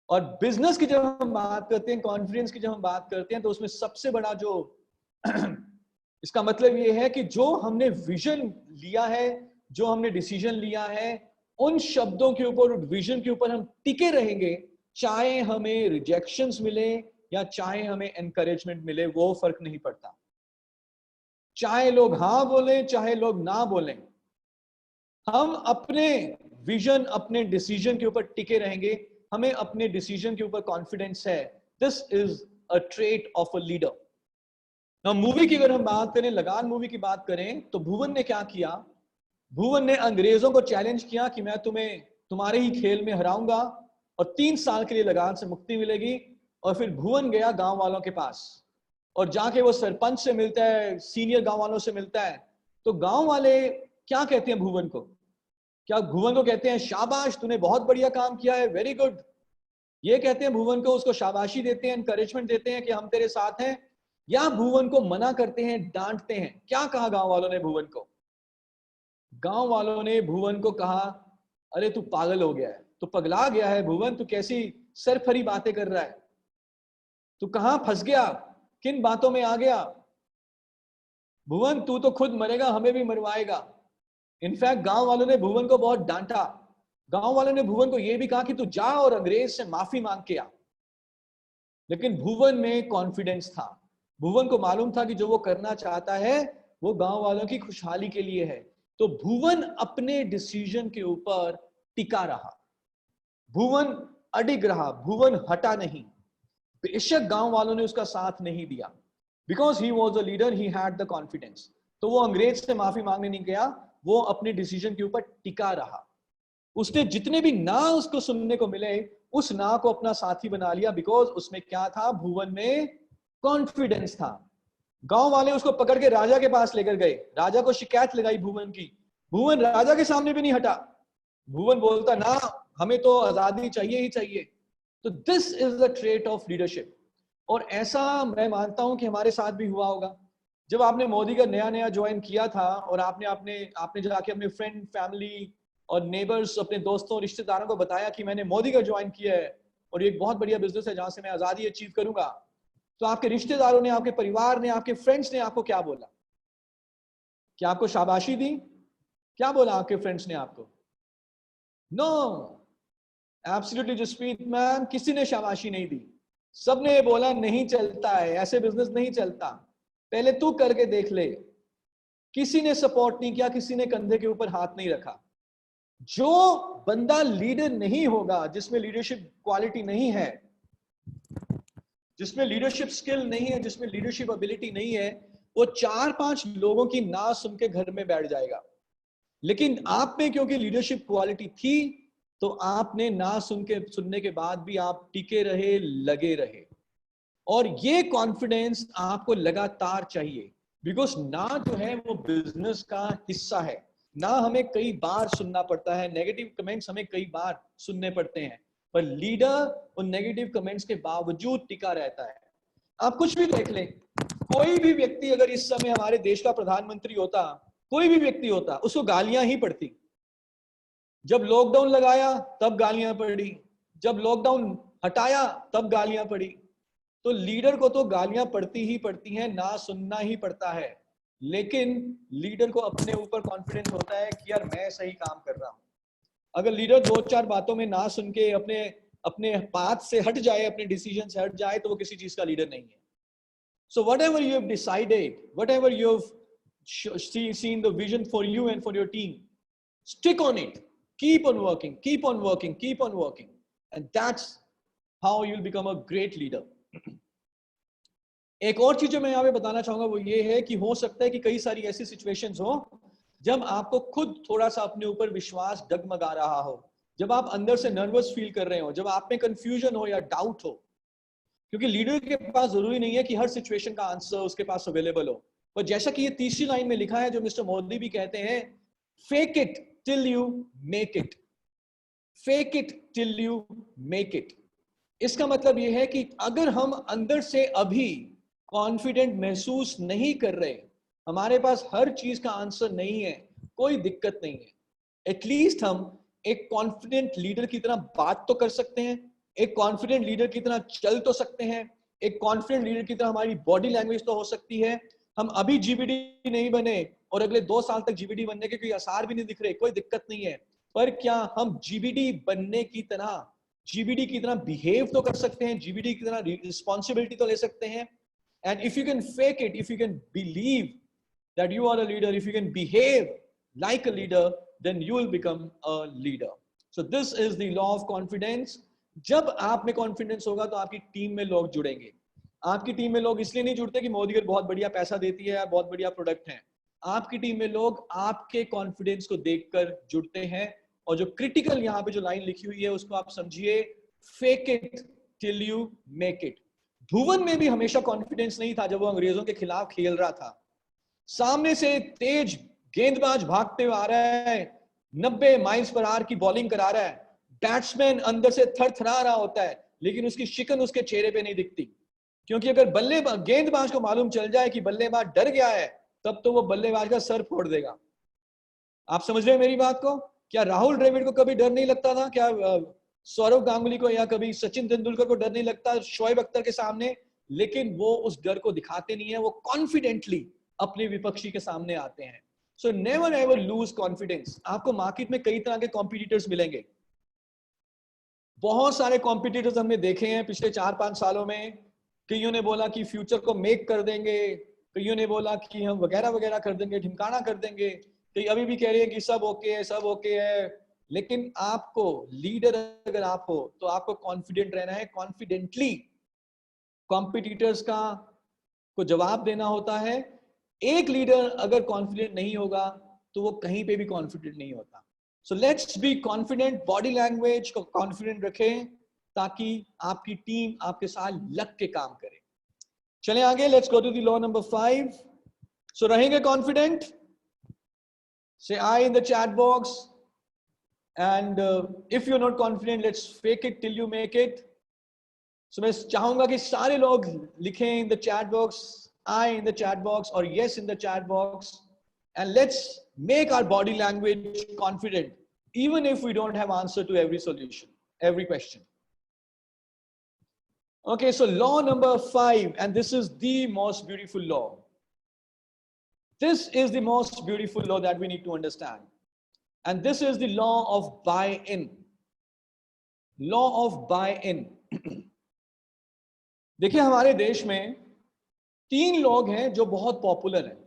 Speaker 1: और बिजनेस की जब हम बात करते हैं, कॉन्फिडेंस की जब हम बात करते हैं, तो उसमें सबसे बड़ा जो इसका मतलब ये है कि जो हमने विजन लिया है, जो हमने डिसीजन लिया है, उन शब्दों के ऊपर, विजन के ऊपर हम टिके रहेंगे, चाहे हमें रिजेक्शंस मिले या चाहे हमें एनकरेजमेंट मिले, वो फर्क नहीं पड़ता। चाहे लोग हाँ बोले, चाहे लोग ना बोले, हम अपने विजन, अपने डिसीजन के ऊपर टिके रहेंगे। हमें अपने डिसीजन के ऊपर कॉन्फिडेंस है। This is a trait of a leader. Now movie की अगर हम बात करें, लगान मूवी की बात करें, तो भुवन ने क्या किया? भुवन ने अंग्रेजों को चैलेंज किया कि मैं तुम्हें तुम्हारे ही खेल में हराऊंगा और 3 साल के लिए लगान से मुक्ति मिलेगी। और फिर भुवन गया गांव वालों के पास और जाके वो सरपंच से मिलता है, सीनियर गांव वालों से मिलता है। तो गांव वाले क्या कहते हैं भुवन को? क्या भुवन को कहते हैं शाबाश, तूने बहुत बढ़िया काम किया है, वेरी गुड, ये कहते हैं भुवन को, उसको शाबाशी देते हैं, एनकरेजमेंट देते हैं कि हम तेरे साथ हैं? या भुवन को मना करते हैं, डांटते हैं? क्या कहा गांव वालों ने भुवन को? गांव वालों ने भुवन को कहा, अरे तू पागल हो गया है, तू पगला गया है भुवन, तू कैसी सरफरी बातें कर रहा है, तू कहां फंस गया, किन बातों में आ गया? भुवन तू तो खुद मरेगा, हमें भी मरवाएगा। इनफैक्ट गांव वालों ने भुवन को बहुत डांटा। गांव वालों ने भुवन को यह भी कहा कि तू जा और अंग्रेज से माफी मांग के आ। लेकिन भुवन में कॉन्फिडेंस था। भुवन को मालूम था कि जो वो करना चाहता है वो गांव वालों की खुशहाली के लिए है। तो भुवन अपने डिसीजन के ऊपर टिका रहा, भुवन अडिग रहा, भुवन हटा नहीं। बेशक गांव वालों ने उसका साथ नहीं दिया, because he was a leader, he had the confidence. तो वो अंग्रेज से माफी मांगने नहीं गया, वो अपने डिसीजन के ऊपर टिका रहा। उसने जितने भी ना उसको सुनने को मिले, उस ना को अपना साथी बना लिया, बिकॉज उसमें क्या था? भुवन में कॉन्फिडेंस था। गांव वाले उसको पकड़ के राजा के पास लेकर गए, राजा को शिकायत लगाई भुवन की। भुवन राजा के सामने भी नहीं हटा। भुवन बोलता ना, हमें तो आजादी चाहिए ही चाहिए। तो this is the trait of leadership. और ऐसा मैं मानता हूं कि हमारे साथ भी हुआ होगा। जब आपने मोदी का नया नया ज्वाइन किया था और आपने जाके अपने फ्रेंड, फैमिली और नेबर्स, अपने दोस्तों, रिश्तेदारों को बताया कि मैंने मोदी का ज्वाइन किया है और ये एक बहुत बढ़िया बिजनेस है जहां से मैं आजादी अचीव करूंगा, तो आपके रिश्तेदारों ने, आपके परिवार ने, आपके फ्रेंड्स ने आपको क्या बोला? क्या आपको शाबाशी दी? क्या बोला आपके फ्रेंड्स ने आपको? नो, एब्सोल्युटली जसप्रीत मैम, किसी ने शाबाशी नहीं दी। सबने बोला नहीं चलता है, ऐसे बिजनेस नहीं चलता, पहले तू करके देख ले। किसी ने सपोर्ट नहीं किया, किसी ने कंधे के ऊपर हाथ नहीं रखा। जो बंदा लीडर नहीं होगा, जिसमें लीडरशिप क्वालिटी नहीं है, जिसमें लीडरशिप स्किल नहीं है, जिसमें लीडरशिप एबिलिटी नहीं है, वो 4-5 लोगों की ना सुन के घर में बैठ जाएगा। लेकिन आप में क्योंकि लीडरशिप क्वालिटी थी, तो आपने ना सुनने के बाद भी आप टिके रहे, लगे रहे। और ये कॉन्फिडेंस आपको लगातार चाहिए, बिकॉज ना जो है वो बिजनेस का हिस्सा है। ना हमें कई बार सुनना पड़ता है, नेगेटिव कमेंट्स हमें कई बार सुनने पड़ते हैं, पर लीडर उन नेगेटिव कमेंट्स के बावजूद टिका रहता है। आप कुछ भी देख लें, कोई भी व्यक्ति अगर इस समय हमारे देश का प्रधानमंत्री होता, कोई भी व्यक्ति होता, उसको गालियां ही पड़ती। जब लॉकडाउन लगाया तब गालियां पड़ी, जब लॉकडाउन हटाया तब गालियां पड़ी। तो लीडर को तो गालियां पड़ती ही पड़ती हैं, ना सुनना ही पड़ता है। लेकिन लीडर को अपने ऊपर कॉन्फिडेंस होता है कि यार मैं सही काम कर रहा हूं। अगर लीडर दो चार बातों में ना सुन के अपने अपने पाथ से हट जाए, अपने डिसीजन से हट जाए, तो वो किसी चीज का लीडर नहीं है। So whatever you have decided, whatever you've seen the vision for you and for your team, stick on it. Keep on working, keep on working, keep on working. And that's how you'll become a great leader. एक और चीज जो मैं यहाँ पे बताना चाहूंगा वो ये है कि हो सकता है कि कई सारी ऐसी सिचुएशंस हो जब आपको खुद थोड़ा सा अपने ऊपर विश्वास डगमगा रहा हो, जब आप अंदर से नर्वस फील कर रहे हो, जब आप में कंफ्यूजन हो या डाउट हो। क्योंकि लीडर के पास जरूरी नहीं है कि हर सिचुएशन का आंसर उसके पास अवेलेबल हो, पर जैसा कि ये तीसरी लाइन में लिखा है जो मिस्टर मोदी भी कहते हैं, fake it till you make it, fake it till you make it. इसका मतलब ये है कि अगर हम अंदर से अभी कॉन्फिडेंट महसूस नहीं कर रहे, हमारे पास हर चीज का आंसर नहीं है, कोई दिक्कत नहीं है, एटलीस्ट हम एक कॉन्फिडेंट लीडर की तरह बात तो कर सकते हैं, एक कॉन्फिडेंट लीडर की तरह चल तो सकते हैं, एक कॉन्फिडेंट लीडर की तरह हमारी बॉडी लैंग्वेज तो हो सकती है। हम अभी जीबीडी नहीं बने और अगले 2 साल तक जीबीडी बनने के कोई आसार भी नहीं दिख रहे, कोई दिक्कत नहीं है, पर क्या हम जीबीडी बनने की तरह, जीबीडी की तरह बिहेव तो कर सकते हैं, जीबीडी की तरह रिस्पॉन्सिबिलिटी तो ले सकते हैं। And if you can fake it, if you can believe that you are a leader, if you can behave like a leader, then you will become a leader. So this is the law of confidence. जब आप में confidence होगा तो आपकी team में लोग जुड़ेंगे। आपकी टीम में लोग इसलिए नहीं जुड़ते कि मोदी घर बहुत बढ़िया पैसा देती है या बहुत बढ़िया प्रोडक्ट है। आपकी टीम में लोग आपके कॉन्फिडेंस को देखकर जुड़ते हैं। और जो क्रिटिकल यहाँ पे जो लाइन लिखी हुई है उसको आप समझिए, fake it till you make it. Bhuvan में भी हमेशा कॉन्फिडेंस नहीं था जब वो अंग्रेजों के खिलाफ खेल रहा था। सामने से तेज गेंदबाज भागते हुए आ रहा है, 90 माइल्स पर आवर की बॉलिंग करा रहा है, बैट्समैन अंदर से थरथरा रहा होता है, लेकिन उसकी शिकन उसके चेहरे पे नहीं दिखती, क्योंकि अगर गेंदबाज को मालूम चल जाए कि बल्लेबाज डर गया है, तब तो वो बल्लेबाज का सर फोड़ देगा। आप समझ रहे हैं मेरी बात को? क्या राहुल द्रविड़ को कभी डर नहीं लगता था? क्या सौरव गांगुली को या कभी सचिन तेंदुलकर को डर नहीं लगता शोएब अख्तर के सामने? लेकिन वो उस डर को दिखाते नहीं है, वो कॉन्फिडेंटली अपने विपक्षी के सामने आते हैं। So never ever lose confidence. आपको मार्केट में कई तरह के कॉम्पिटिटर्स मिलेंगे, बहुत सारे कॉम्पिटिटर्स हमने देखे हैं पिछले 4-5 सालों में। कईयों ने बोला कि फ्यूचर को मेक कर देंगे, कईयों ने बोला कि हम वगैरह वगैरह कर देंगे, ढिमकाना कर देंगे, कई अभी भी कह रहे हैं कि सब ओके है, सब ओके है। लेकिन आपको लीडर अगर आप हो तो आपको कॉन्फिडेंट रहना है, कॉन्फिडेंटली कॉम्पिटिटर्स का को जवाब देना होता है। एक लीडर अगर कॉन्फिडेंट नहीं होगा तो वो कहीं पे भी कॉन्फिडेंट नहीं होता। So let's be confident, body language को कॉन्फिडेंट रखें ताकि आपकी टीम आपके साथ लग के काम करे। चलें आगे, let's go to the law number 5। So रहेंगे confident? Say I in the chat box. And if you are not confident, let's fake it till you make it. So मैं चाहूंगा कि सारे लोग लिखें in the chat box, I in the chat box or yes in the chat box, and let's make our body language confident even if we don't have answer to every solution, every question. Okay, so law number 5, and this is the most beautiful law. This is the most beautiful law that we need to understand, and this is the law of buy-in. Law of buy-in. देखिए हमारे देश में 3 लोग हैं जो बहुत popular हैं।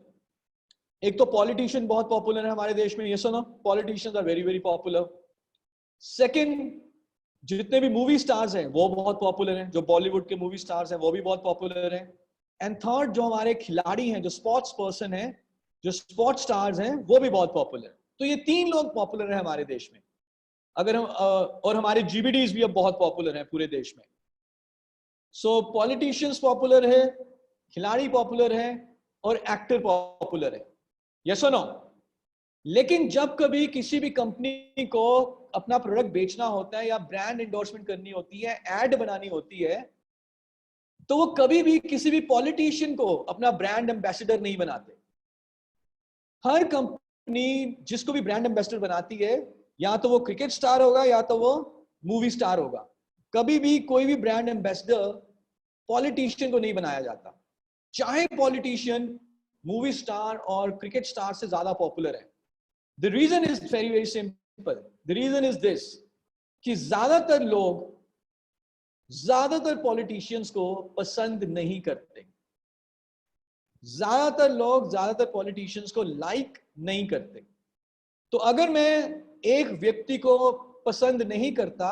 Speaker 1: एक तो पॉलिटिशियन बहुत पॉपुलर है हमारे देश में, यस और no? Politicians are very very popular. Second, जितने भी मूवी स्टार्स हैं वो बहुत पॉपुलर हैं, जो बॉलीवुड के मूवी स्टार्स हैं वो भी बहुत पॉपुलर हैं। एंड थर्ड, जो हमारे खिलाड़ी हैं, जो स्पोर्ट्स पर्सन हैं, जो स्पोर्ट्स स्टार्स हैं, वो भी बहुत पॉपुलर। तो ये 3 लोग पॉपुलर हैं हमारे देश में। अगर हम और हमारे जीबीडीज भी अब बहुत पॉपुलर हैं पूरे देश में। सो पॉलिटिशियंस पॉपुलर है, खिलाड़ी पॉपुलर है और एक्टर पॉपुलर है, यस और नो? लेकिन जब कभी किसी भी कंपनी को अपना प्रोडक्ट बेचना होता है या ब्रांड एंडोर्समेंट करनी होती है, एड बनानी होती है, तो वो कभी भी किसी भी पॉलिटिशियन को अपना ब्रांड एम्बेसडर नहीं बनाते। हर कंपनी जिसको भी ब्रांड एम्बेसडर बनाती है, या तो वो क्रिकेट स्टार होगा या तो वो मूवी स्टार होगा। कभी भी कोई भी ब्रांड एम्बेसडर पॉलिटिशियन को नहीं बनाया जाता, चाहे पॉलिटिशियन मूवी स्टार और क्रिकेट स्टार से ज्यादा पॉपुलर है। The reason is very very simple. The reason is this कि ज्यादातर पॉलिटिशियंस को पसंद नहीं करते। ज्यादातर लोग ज्यादातर पॉलिटिशियंस को लाइक नहीं करते। तो अगर मैं एक व्यक्ति को पसंद नहीं करता,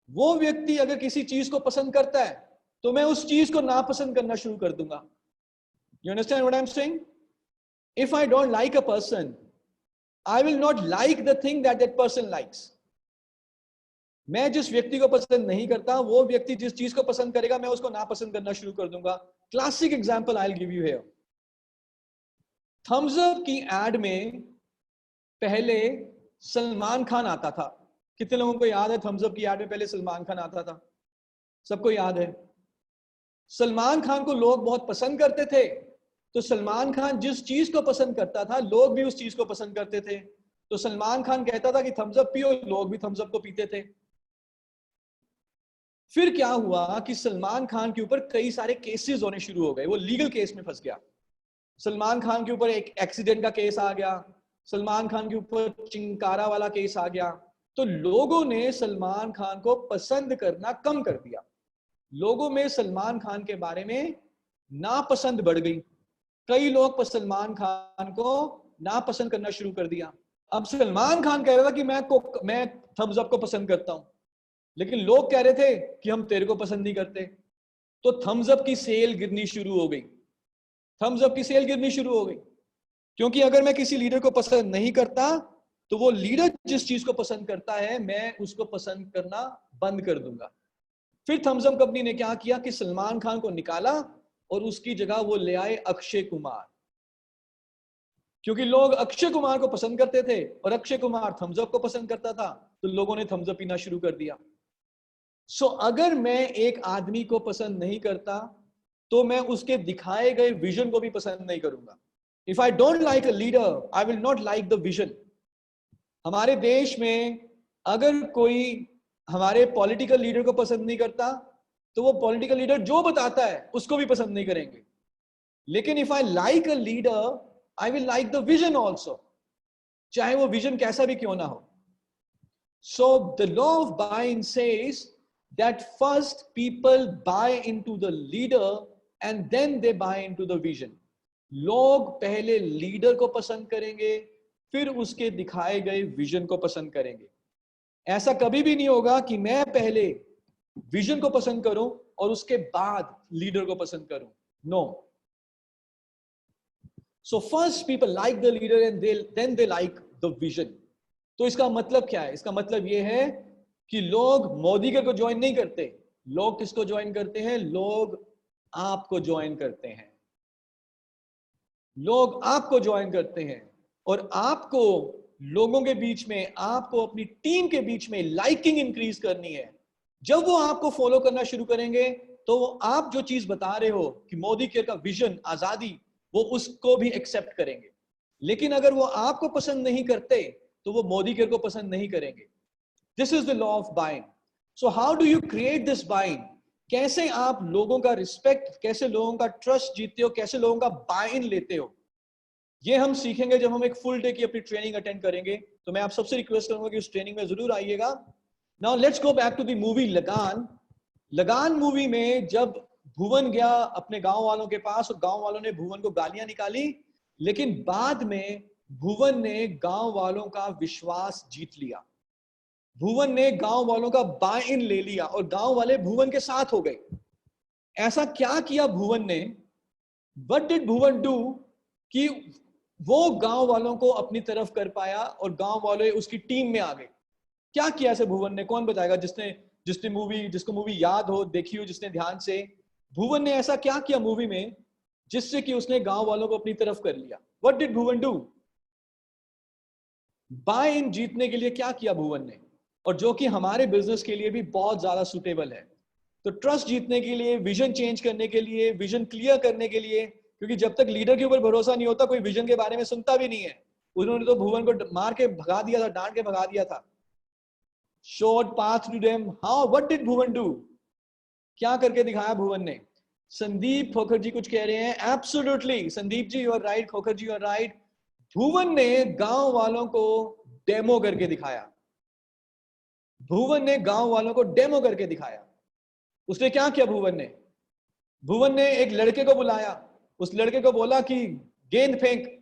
Speaker 1: वो व्यक्ति अगर किसी चीज को पसंद करता है तो मैं उस चीज को नापसंद करना शुरू कर दूंगा। You understand what I'm saying? If I don't like a person, I will not like the thing that that person likes. मैं जिस व्यक्ति को पसंद नहीं करता, वो व्यक्ति जिस चीज को पसंद करेगा मैं उसको नापसंद करना शुरू कर दूंगा। Classic example I will give you here. Thums Up की एड में पहले सलमान खान आता था। कितने लोगों को याद है थम्स अप की एड में पहले सलमान खान आता था? सबको याद है। सलमान खान को लोग बहुत पसंद करते थे, तो सलमान खान जिस चीज को पसंद करता था लोग भी उस चीज को पसंद करते थे। तो सलमान खान कहता था कि थम्स अप पियो, लोग भी थम्स अप को पीते थे। फिर क्या हुआ कि सलमान खान के ऊपर कई सारे केसेस होने शुरू हो गए, वो लीगल केस में फंस गया। सलमान खान के ऊपर एक एक्सीडेंट का केस आ गया, सलमान खान के ऊपर चिंकारा वाला केस आ गया। तो लोगों ने सलमान खान को पसंद करना कम कर दिया। लोगों में सलमान खान के बारे में नापसंद बढ़ गई। कई लोग सलमान खान को नापसंद करना शुरू कर दिया। अब सलमान खान कह रहा था कि मैं थम्स अप को पसंद करता हूं, लेकिन लोग कह रहे थे कि हम तेरे को पसंद नहीं करते। तो थम्स अप की सेल गिरनी शुरू हो गई। थम्स अप की सेल गिरनी शुरू हो गई, क्योंकि अगर मैं किसी लीडर को पसंद नहीं करता तो वो लीडर जिस चीज को पसंद करता है मैं उसको पसंद करना बंद कर दूंगा। फिर थम्स अप कंपनी ने क्या किया कि सलमान खान को निकाला और उसकी जगह वो ले आए अक्षय कुमार। क्योंकि लोग अक्षय कुमार को पसंद करते थे और अक्षय कुमार थम्स अप को पसंद करता था, तो लोगों ने थम्स अप पीना शुरू कर दिया। सो अगर मैं एक आदमी को पसंद नहीं करता तो मैं उसके दिखाए गए विजन को भी पसंद नहीं करूंगा। If I don't like a leader, I will not like the vision. हमारे देश में अगर कोई हमारे पॉलिटिकल लीडर को पसंद नहीं करता तो वो पॉलिटिकल लीडर जो बताता है उसको भी पसंद नहीं करेंगे। लेकिन if I like a leader, I will like the vision also, चाहे वो विजन कैसा भी क्यों ना हो। So the law of buying says that first people buy into the leader and then they buy into the vision. लोग पहले leader को पसंद करेंगे, फिर उसके दिखाए गए विजन को पसंद करेंगे। ऐसा कभी भी नहीं होगा कि मैं पहले विजन को पसंद करूं और उसके बाद लीडर को पसंद करूं। No. So first people like the leader and then they like the vision. तो इसका मतलब क्या है? इसका मतलब यह है कि लोग मोदी को ज्वाइन नहीं करते। लोग किसको ज्वाइन करते हैं? लोग आपको ज्वाइन करते हैं। लोग आपको ज्वाइन करते हैं और आपको लोगों के बीच में, आपको अपनी टीम के बीच में लाइकिंग इंक्रीज करनी है। जब वो आपको फॉलो करना शुरू करेंगे तो आप जो चीज बता रहे हो कि मोदी केयर का विजन, आजादी, वो उसको भी एक्सेप्ट करेंगे। लेकिन अगर वो आपको पसंद नहीं करते तो वो मोदी केयर को पसंद नहीं करेंगे। This is the law of buying. So how do you create this buying? कैसे आप लोगों का रिस्पेक्ट, कैसे लोगों का ट्रस्ट जीतते हो, कैसे लोगों का बाय इन लेते हो, ये हम सीखेंगे जब हम एक फुल डे की अपनी ट्रेनिंग अटेंड करेंगे। तो मैं आप सबसे रिक्वेस्ट करूंगा कि उस ट्रेनिंग में जरूर आइएगा। Now let's go back to the movie Lagaan. Lagaan movie में जब भुवन गया अपने गांव वालों के पास और गांव वालों ने भुवन को गालियां निकाली, लेकिन बाद में भुवन ने गांव वालों का विश्वास जीत लिया। भुवन ने गांव वालों का बाय इन ले लिया और गांव वाले भुवन के साथ हो गए। ऐसा क्या किया भुवन ने? व्हाट डिड भुवन डू कि वो गांव वालों को अपनी तरफ कर पाया और गांव वाले उसकी टीम में आ गए? क्या किया ऐसे भुवन ने? कौन बताएगा? जिसको मूवी याद हो, देखी हो जिसने ध्यान से, भुवन ने ऐसा क्या किया मूवी में जिससे कि उसने गांव वालों को अपनी तरफ कर लिया? What did Bhuvan do? By इन जीतने के लिए क्या किया भुवन ने, और जो कि हमारे बिजनेस के लिए भी बहुत ज्यादा सुटेबल है। तो ट्रस्ट जीतने के लिए, विजन चेंज करने के लिए, विजन क्लियर करने के लिए, क्योंकि जब तक लीडर के ऊपर भरोसा नहीं होता कोई विजन के बारे में सुनता भी नहीं है। उन्होंने तो भुवन को मार के भगा दिया था, डांट के भगा दिया था। Short path to them, how what did Bhuvan do? क्या करके दिखाया भुवन ने? संदीप खोखर जी कुछ कह रहे हैं, absolutely Sandeep ji you are right, Khokhar ji you are right. Bhuvan ने गांव वालों को डेमो करके दिखाया। भुवन ने गांव वालों को डेमो करके दिखाया। उसने क्या किया भुवन ने? भुवन ने एक लड़के को बुलाया, उस लड़के को बोला कि गेंद फेंक।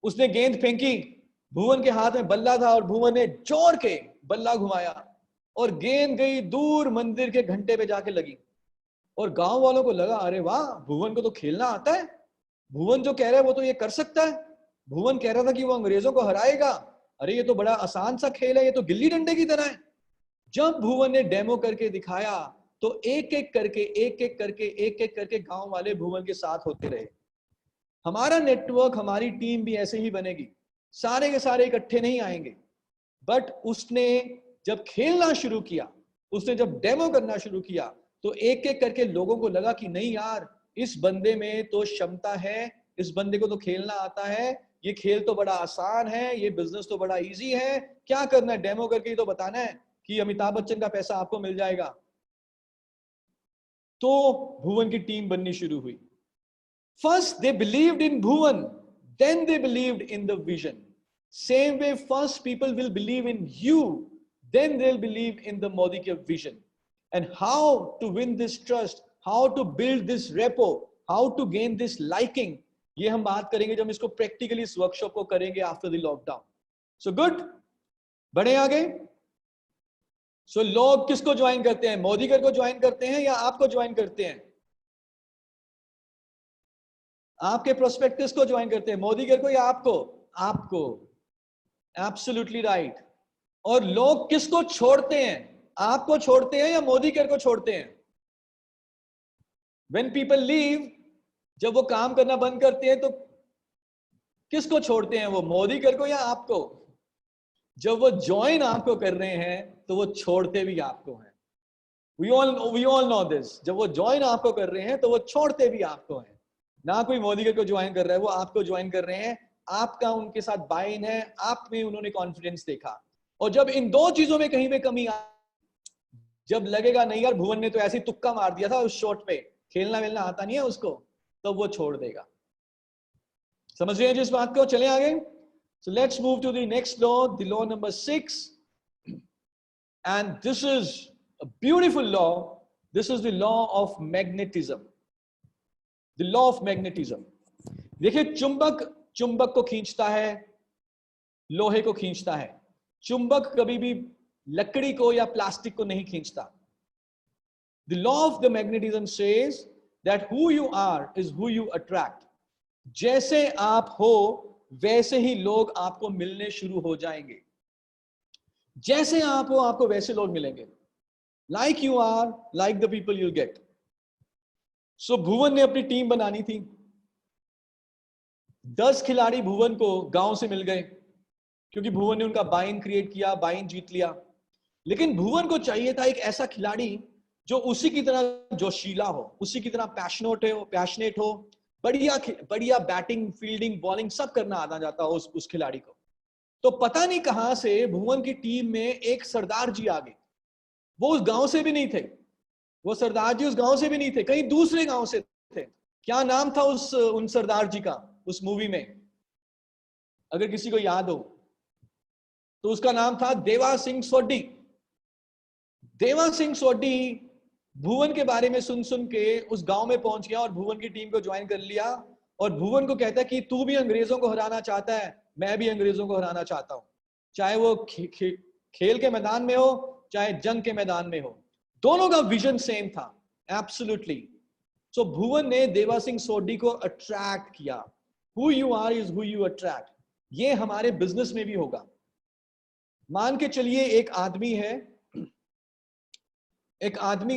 Speaker 1: उसने गेंद फेंकी, भुवन के हाथ में बल्ला था और भुवन ने जोर के बल्ला घुमाया और गेंद गई दूर मंदिर के घंटे पे जाके लगी। और गांव वालों को लगा अरे वाह, भुवन को तो खेलना आता है, भुवन जो कह रहा है वो तो ये कर सकता है। भुवन कह रहा था कि वो अंग्रेजों को हराएगा, अरे ये तो बड़ा आसान सा खेल है, ये तो गिल्ली डंडे की तरह है। जब भुवन ने डेमो करके दिखाया तो एक एक करके गांव वाले भुवन के साथ होते रहे। हमारा नेटवर्क, हमारी टीम भी ऐसे ही बनेगी, सारे के सारे इकट्ठे नहीं आएंगे। बट उसने जब खेलना शुरू किया, उसने जब डेमो करना शुरू किया, तो एक एक करके लोगों को लगा कि नहीं यार, इस बंदे में तो क्षमता है, इस बंदे को तो खेलना आता है, ये खेल तो बड़ा आसान है, ये बिजनेस तो बड़ा इजी है। क्या करना है, डेमो करके ही तो बताना है कि अमिताभ बच्चन का पैसा आपको मिल जाएगा। तो भुवन की टीम बननी शुरू हुई। First they believed in Bhuvan, then they believed in the vision. Same way, first people will believe in you, then they'll believe in the Modikya vision. And how to win this trust, how to build this repo, how to gain this liking, ये हम बात करेंगे जब हम इसको practically इस workshop को करेंगे after the lockdown. So good, बढ़े आगे। सो लोग किसको ज्वाइन करते हैं? मोदीकर को ज्वाइन करते हैं या आपको ज्वाइन करते हैं? आपके प्रोस्पेक्टस को ज्वाइन करते हैं, मोदीकर को या आपको? आपको, एब्सोल्युटली राइट। और लोग किसको छोड़ते हैं? आपको छोड़ते हैं या मोदीकर को छोड़ते हैं? When people leave, जब वो काम करना बंद करते हैं तो किसको छोड़ते हैं वो? मोदीकर को या आपको? जब वो ज्वाइन आपको कर रहे हैं तो वो छोड़ते भी आपको हैं। We all know this। जब वो ज्वाइन आपको कर रहे हैं तो वो छोड़ते भी आपको हैं। ना कोई मोदी को ज्वाइन कर रहा है, वो आपको ज्वाइन कर रहे हैं। आपका उनके साथ बाइन है, आप में उन्होंने कॉन्फिडेंस देखा। और जब इन दो चीजों में कहीं पे कमी आ, जब लगेगा नहीं यार भुवन ने तो ऐसे ही तुक्का मार दिया था उस शॉट पे, खेलना वेलना आता नहीं है उसको, तो वो छोड़ देगा। समझ रहे हैं जिस बात को? चले आगे। So let's move to the next law, the law number 6. And this is a beautiful law. This is the law of magnetism. The law of magnetism. देखिए, चुंबक चुंबक को खींचता है, लोहे को खींचता है। चुंबक कभी भी लकड़ी को या प्लास्टिक को नहीं खींचता। The law of the magnetism says that who you are is who you attract. जैसे आप हो वैसे ही लोग आपको मिलने शुरू हो जाएंगे। जैसे आप हो आपको वैसे लोग मिलेंगे। Like you are, like the people you'll get. So भुवन ने अपनी टीम बनानी थी। 10 खिलाड़ी भुवन को गांव से मिल गए, क्योंकि भुवन ने उनका बाइन क्रिएट किया, बाइन जीत लिया। लेकिन भुवन को चाहिए था एक ऐसा खिलाड़ी जो उसी की तरह जोशीला हो, उसी की तरह पैशनेट हो, बढ़िया बैटिंग, फील्डिंग, बॉलिंग सब करना आता जाता हो उस खिलाड़ी को। तो पता नहीं कहां से भुवन की टीम में एक सरदार जी आ गए। वो उस गांव से भी नहीं थे, वो सरदार जी उस गांव से भी नहीं थे, कहीं दूसरे गांव से थे। क्या नाम था उन सरदार जी का उस मूवी में? अगर किसी को याद हो तो उसका नाम था देवा सिंह सोढ़ी। देवा सिंह सोढ़ी भुवन के बारे में सुन सुन के उस गांव में पहुंच गया और भुवन की टीम को ज्वाइन कर लिया। और भुवन को कहता है कि तू भी अंग्रेजों को हराना चाहता है, मैं भी अंग्रेजों को हराना चाहता हूं, चाहे वो खेल के मैदान में हो चाहे जंग के मैदान में हो। दोनों का विजन सेम था, एब्सोल्युटली। सो भुवन ने देवा सिंह सोढ़ी को अट्रैक्ट किया। Who you are is who you attract. ये हमारे बिजनेस में भी होगा। मान के चलिए एक आदमी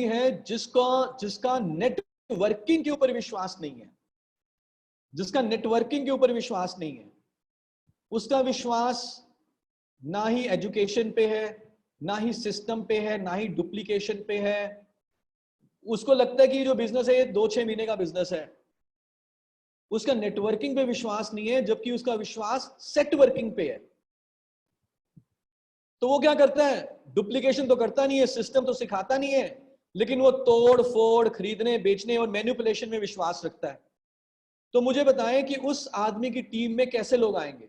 Speaker 1: है जिसका नेटवर्किंग के ऊपर विश्वास नहीं है, जिसका नेटवर्किंग के ऊपर विश्वास नहीं है। उसका विश्वास ना ही एजुकेशन पे है, ना ही सिस्टम पे है, ना ही डुप्लीकेशन पे है, उसको लगता है कि जो बिजनेस है ये 2-6 महीने का बिजनेस है, उसका नेटवर्किंग पे विश्वास नहीं है, जबकि उसका विश्वास सेट वर्किंग पे है। तो वो क्या करता है, डुप्लीकेशन तो करता नहीं है, सिस्टम तो सिखाता नहीं है, लेकिन वो तोड़ फोड़, खरीदने बेचने और मैनिपुलेशन में विश्वास रखता है। तो मुझे बताएं कि उस आदमी की टीम में कैसे लोग आएंगे?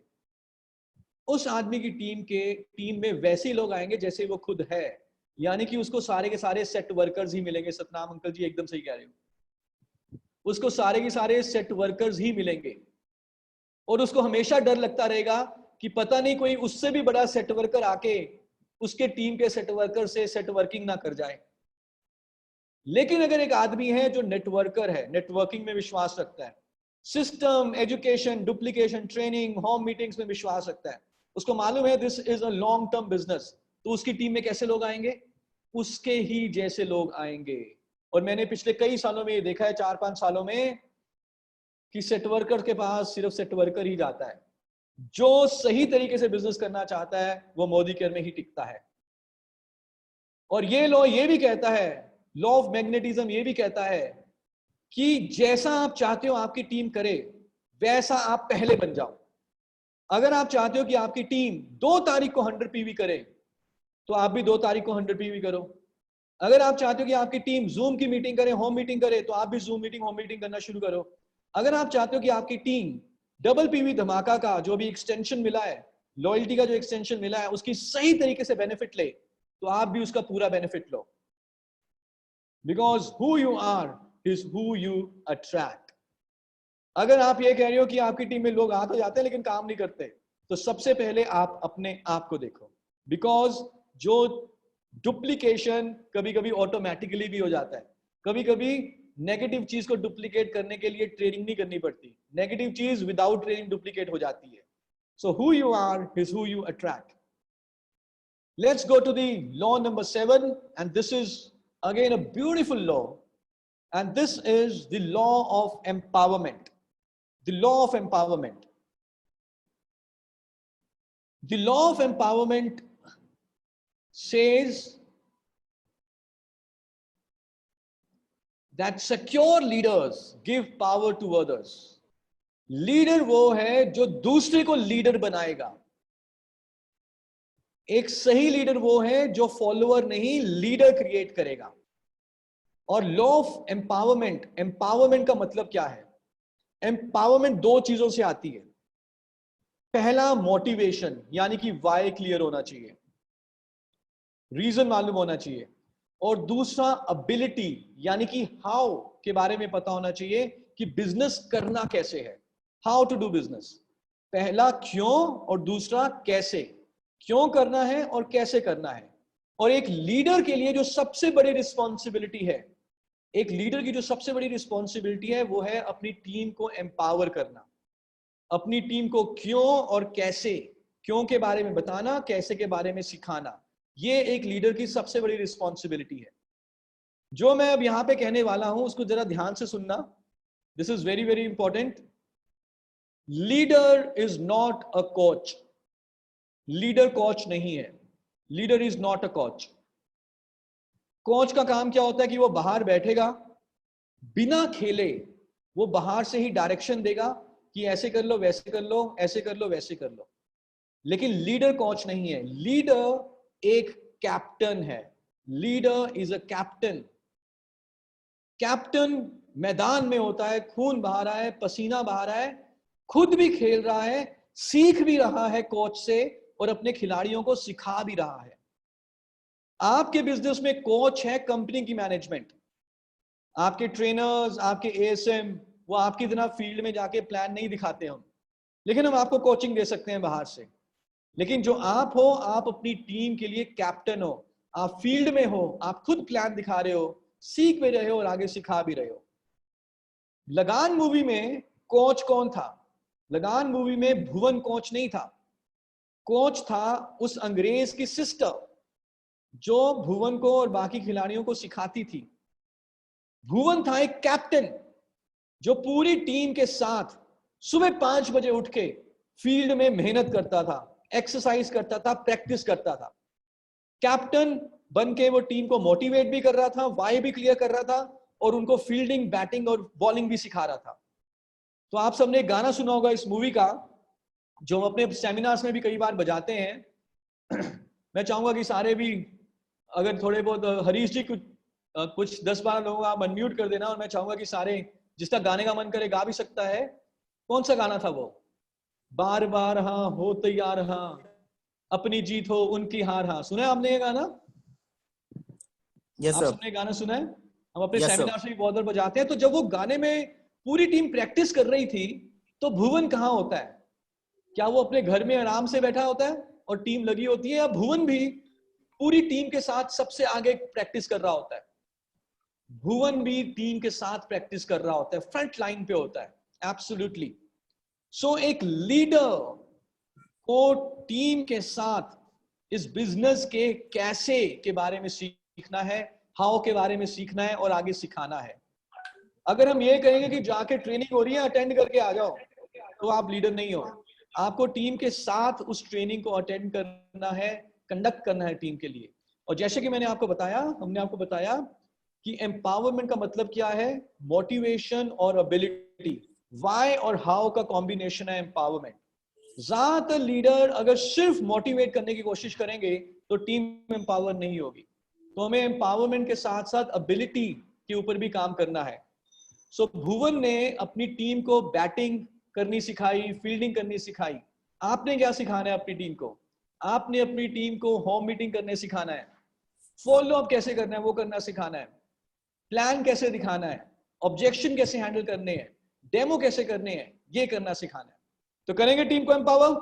Speaker 1: उस आदमी की टीम में वैसे लोग आएंगे जैसे वो खुद है, यानी कि उसको सारे के सारे सेट वर्कर्स ही मिलेंगे। सतनाम अंकल जी एकदम सही कह रहे हो, उसको सारे के सारे सेट वर्कर्स ही मिलेंगे और उसको हमेशा डर लगता रहेगा कि पता नहीं कोई उससे भी बड़ा सेट वर्कर आके उसके टीम के सेट वर्कर से सेट वर्किंग ना कर जाए। लेकिन अगर एक आदमी है जो नेटवर्कर है, नेटवर्किंग में विश्वास रखता है, system, education, duplication, training, home meetings में विश्वास रखता है, उसको मालूम है this is a long term business, तो उसकी टीम में कैसे लोग आएंगे? उसके ही जैसे लोग आएंगे। और मैंने पिछले कई सालों में ये देखा है, 4-5 सालों में, कि सेट वर्कर के पास सिर्फ सेट वर्कर ही जाता है। जो सही तरीके से बिजनेस करना चाहता है वो मोदी केयर में ही टिकता है। और ये लॉ ये भी कहता है, लॉ ऑफ मैग्नेटिज्म ये भी कहता है कि जैसा आप चाहते हो आपकी टीम करे, वैसा आप पहले बन जाओ। अगर आप चाहते हो कि आपकी टीम 2 तारीख को 100 पीवी करे, तो आप भी 2 तारीख को 100 पीवी करो। अगर आप चाहते हो कि आपकी टीम जूम की मीटिंग करे, होम मीटिंग करे, तो आप भी जूम मीटिंग, होम मीटिंग करना शुरू करो। अगर आप चाहते हो कि आपकी टीम डबल पीवी धमाका का जो भी एक्सटेंशन मिला है, लॉयल्टी का जो एक्सटेंशन मिला है, उसकी सही तरीके से बेनिफिट ले, तो आप भी उसका पूरा बेनिफिट लो। Because who you are is who you attract. अगर आप ये कह रहे हो कि आपकी टीम में लोग आ तो जाते हैं लेकिन काम नहीं करते, तो सबसे पहले आप अपने आप को देखो। बिकॉज जो डुप्लीकेशन कभी कभी ऑटोमेटिकली भी हो जाता है, कभी कभी नेगेटिव चीज को डुप्लीकेट करने के लिए ट्रेनिंग नहीं करनी पड़ती, नेगेटिव चीज विदाउट ट्रेनिंग डुप्लीकेट हो जाती है। So who you are is who you attract. Let's go to the law number 7, and this is again a beautiful law, and this is the law of empowerment. The law of empowerment. The law of empowerment says that secure leaders give power to others. Leader वो है जो दूसरे को leader बनाएगा। एक सही leader वो है जो फॉलोअर नहीं, लीडर क्रिएट करेगा। और लॉ ऑफ एम्पावरमेंट, एम्पावरमेंट का मतलब क्या है? एम्पावरमेंट 2 चीजों से आती है। पहला मोटिवेशन, यानी कि वाई क्लियर होना चाहिए, रीजन मालूम होना चाहिए। और दूसरा एबिलिटी, यानी कि हाउ के बारे में पता होना चाहिए कि बिजनेस करना कैसे है, हाउ टू डू बिजनेस। पहला क्यों और दूसरा कैसे, क्यों करना है और कैसे करना है। और एक लीडर के लिए जो सबसे बड़ी रिस्पॉन्सिबिलिटी है, एक लीडर की जो सबसे बड़ी रिस्पॉन्सिबिलिटी है, वो है अपनी टीम को एम्पावर करना, अपनी टीम को क्यों और कैसे, क्यों के बारे में बताना, कैसे के बारे में सिखाना। ये एक लीडर की सबसे बड़ी रिस्पॉन्सिबिलिटी है। जो मैं अब यहां पे कहने वाला हूं उसको जरा ध्यान से सुनना, this is very very important. Leader is not a coach. Leader coach नहीं है। Leader is not a coach. Coach का काम क्या होता है कि वो बाहर बैठेगा, बिना खेले वो बाहर से ही डायरेक्शन देगा कि ऐसे कर लो, वैसे कर लो, ऐसे कर लो, वैसे कर लो। लेकिन लीडर कोच नहीं है। लीडर एक कैप्टन है। Leader is a captain. Captain मैदान में होता है, खून बहा रहा है, पसीना बहा रहा है, खुद भी खेल रहा है, सीख भी रहा है कोच से, और अपने खिलाड़ियों को सिखा भी रहा है। आपके बिजनेस में कोच है कंपनी की मैनेजमेंट, आपके ट्रेनर्स, आपके एएसएम, वो आपकी तरह फील्ड में जाके प्लान नहीं दिखाते हम, लेकिन हम आपको कोचिंग दे सकते हैं बाहर से। लेकिन जो आप हो, आप अपनी टीम के लिए कैप्टन हो, आप फील्ड में हो, आप खुद प्लान दिखा रहे हो, सीख भी रहे हो और आगे सिखा भी रहे हो। लगान मूवी में कोच कौन था? लगान मूवी में भुवन कोच नहीं था। कोच था उस अंग्रेज की सिस्टर जो भुवन को और बाकी खिलाड़ियों को सिखाती थी। भुवन था एक कैप्टन जो पूरी टीम के साथ सुबह 5 बजे उठ के फील्ड में मेहनत करता था, एक्सरसाइज करता था, प्रैक्टिस करता था। कैप्टन बन के वो टीम को मोटिवेट भी कर रहा था, वाई भी क्लियर कर रहा था, और उनको फील्डिंग, बैटिंग और बॉलिंग भी सिखा रहा था। तो आप सबने गाना सुना होगा इस मूवी का, जो हम अपने सेमिनार्स में भी कई बार बजाते हैं। मैं चाहूंगा कि सारे भी, अगर थोड़े बहुत हरीश जी कुछ 10-12 लोगों आप अनम्यूट कर देना, और मैं चाहूंगा कि सारे, जिसका गाने का मन करे गा भी सकता है। कौन सा गाना था वो? बार बार हाँ हो तैयार, हाँ अपनी जीत हो उनकी हार, हाँ। सुना है आपने ये गाना?
Speaker 3: यस
Speaker 1: आप
Speaker 3: सर।
Speaker 1: सबने गाना सुना है? हम अपने
Speaker 3: Yes, sir.
Speaker 1: सेमिनार से भी बहुत बार बजाते हैं। तो जब वो गाने में पूरी टीम प्रैक्टिस कर रही थी, तो भुवन कहाँ होता है? क्या वो अपने घर में आराम से बैठा होता है और टीम लगी होती है, या भुवन भी पूरी टीम के साथ सबसे आगे प्रैक्टिस कर रहा होता है? भुवन भी टीम के साथ प्रैक्टिस कर रहा होता है, फ्रंट लाइन पे होता है। एब्सोल्युटली। सो एक लीडर को टीम के साथ इस बिजनेस के कैसे के बारे में सीखना है, हाउ के बारे में सीखना है और आगे सिखाना है। अगर हम ये कहेंगे कि जाके ट्रेनिंग हो रही है अटेंड करके आ जाओ, तो आप लीडर नहीं हो। आपको टीम के साथ उस ट्रेनिंग को अटेंड करना है, कंडक्ट करना है टीम के लिए। और जैसे कि मैंने आपको बताया, हमने आपको बताया कि एम्पावरमेंट का मतलब क्या है? मोटिवेशन और एबिलिटी, वाई और हाउ का कॉम्बिनेशन है एम्पावरमेंट। ज्यादातर लीडर अगर सिर्फ मोटिवेट करने की कोशिश करेंगे तो टीम एम्पावर नहीं होगी। तो हमें एम्पावरमेंट के साथ साथ एबिलिटी के ऊपर भी काम करना है। सो भुवन ने अपनी टीम को बैटिंग करनी सिखाई, फील्डिंग करनी सिखाई। आपने क्या सिखाना है अपनी टीम को? आपने अपनी टीम को होम मीटिंग करने सिखाना है, फॉलो अप कैसे करना है वो करना सिखाना है, प्लान कैसे दिखाना है, ऑब्जेक्शन कैसे हैंडल करने हैं, डेमो कैसे करने हैं, ये करना सिखाना है। तो करेंगे टीम को empower?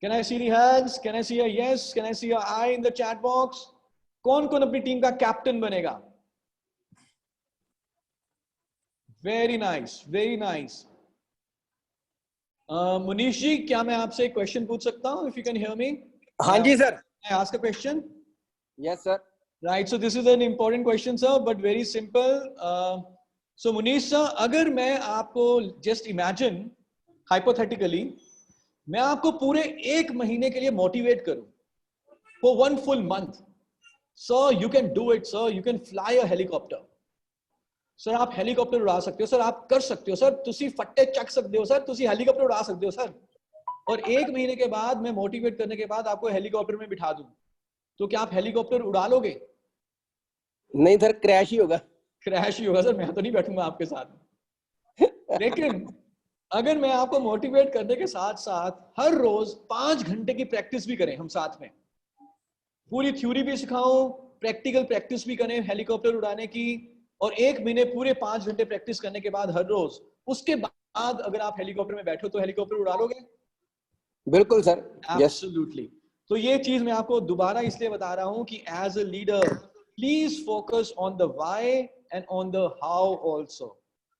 Speaker 1: Can I see the hands? Can I see a yes? Can I see a I in the chat box? कौन कौन अपनी टीम का कैप्टन बनेगा? Very nice, very nice. Munish ji, क्या मैं आपसे एक क्वेश्चन पूछ सकता हूं? If you can hear me.
Speaker 2: हाँ जी sir.
Speaker 1: I ask a question?
Speaker 2: Yes sir.
Speaker 1: Right, so this is an important question, sir, but very simple. So Munish sir, अगर मैं आपको just imagine hypothetically, मैं आपको पूरे 1 महीने के लिए मोटिवेट करूं for 1 full month, sir, you can do it, sir. You can fly a helicopter. Sir आप हेलीकॉप्टर उड़ा सकते हो, सर आप कर सकते हो, सर तुसी फट्टे चक सकते हो, सर तुसी हेलीकॉप्टर उड़ा सकते हो सर। और 1 महीने के बाद मैं मोटिवेट करने के बाद आपको हेलीकॉप्टर में बिठा दूं, तो क्या आप हेलीकॉप्टर उड़ा लोगे?
Speaker 2: नहीं सर, क्रैश ही होगा।
Speaker 1: क्रैश ही होगा सर, मैं तो नहीं बैठूंगा आपके साथ। लेकिन अगर मैं आपको मोटिवेट करने के साथ साथ हर रोज 5 घंटे की प्रैक्टिस भी करें हम साथ में, पूरी थ्योरी भी सिखाऊं, प्रैक्टिकल प्रैक्टिस भी करें हेलीकॉप्टर उड़ाने की, और 1 महीने पूरे 5 घंटे प्रैक्टिस करने के बाद हर रोज, उसके बाद अगर आप हेलीकॉप्टर में बैठो तो हेलीकॉप्टर उड़ा लोगे?
Speaker 2: बिल्कुल सर। यस।
Speaker 1: एब्सोल्युटली। तो ये चीज मैं आपको दोबारा इसलिए बता रहा हूं कि as a leader please focus on the why and on the how also.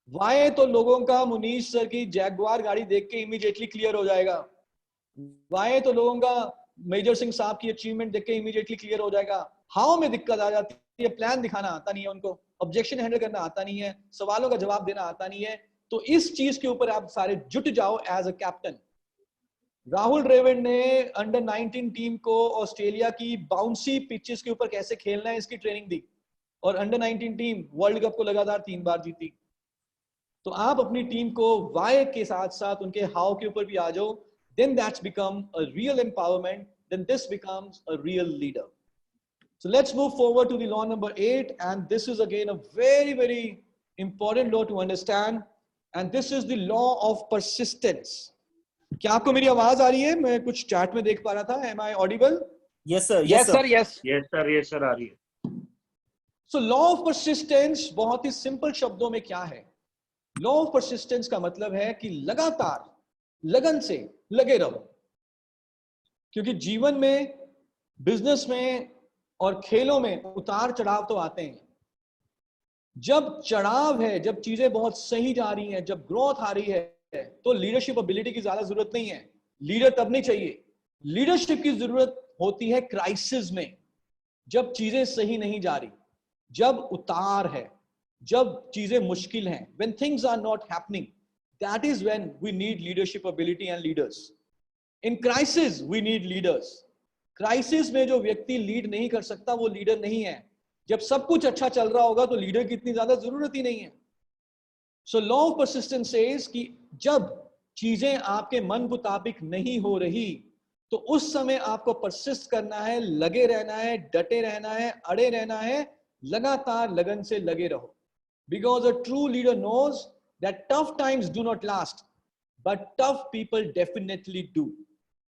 Speaker 1: Why तो लोगों का मुनीश सर की जैगवार गाड़ी देख के इमीडिएटली क्लियर हो जाएगा। व्हाई तो लोगों का मेजर सिंह साहब की अचीवमेंट देख के इमीडिएटली क्लियर हो जाएगा। हाउ में दिक्कत आ जाती है, प्लान दिखाना आता नहीं है उनको, ऑब्जेक्शन हैंडल करना आता नहीं है, सवालों का जवाब देना आता नहीं है। तो इस चीज के ऊपर आप सारे जुट जाओ as a captain. Rahul Dravid ने अंडर 19 टीम को ऑस्ट्रेलिया की बाउंसी पिचेस के ऊपर कैसे खेलना है इसकी ट्रेनिंग दी, और अंडर 19 टीम वर्ल्ड कप को लगातार 3 बार जीती। तो आप अपनी टीम को वाई के साथ साथ उनके हाउ के ऊपर भी आ जाओ, then that's become a real empowerment, then this becomes a real leader. So let's move forward to the law number 8, and this is again a very important law to understand, and this is the law of persistence. क्या आपको मेरी आवाज आ रही है? मैं कुछ chat में देख पा रहा था। Am I audible?
Speaker 3: Yes sir.
Speaker 2: Yes sir. Yes.
Speaker 4: Yes sir आ रही है।
Speaker 1: So law of persistence बहुत ही सिंपल शब्दों में क्या है? लॉ ऑफ परसिस्टेंस का मतलब है कि लगातार लगन से लगे रहो, क्योंकि जीवन में, बिजनेस में और खेलों में उतार चढ़ाव तो आते हैं। जब चढ़ाव है, जब चीजें बहुत सही जा रही हैं, जब ग्रोथ आ रही है, तो लीडरशिप एबिलिटी की ज्यादा जरूरत नहीं है। लीडर तब नहीं चाहिए। लीडरशिप की जरूरत होती है क्राइसिस में, जब चीजें सही नहीं जा रही, जब उतार है, जब चीजें मुश्किल हैं, when things are not happening, that is when we need leadership ability and leaders. In crisis we need leaders. Crisis में जो व्यक्ति लीड नहीं कर सकता वो लीडर नहीं है। जब सब कुछ अच्छा चल रहा होगा तो लीडर की इतनी ज्यादा जरूरत ही नहीं है। So law of persistence says कि जब चीजें आपके मन मुताबिक नहीं हो रही तो उस समय आपको परसिस्ट करना है, लगे रहना है, डटे रहना है, अड़े रहना है, लगातार लगन से लगे रहो। Because a true leader knows that tough times do not last but tough people definitely do.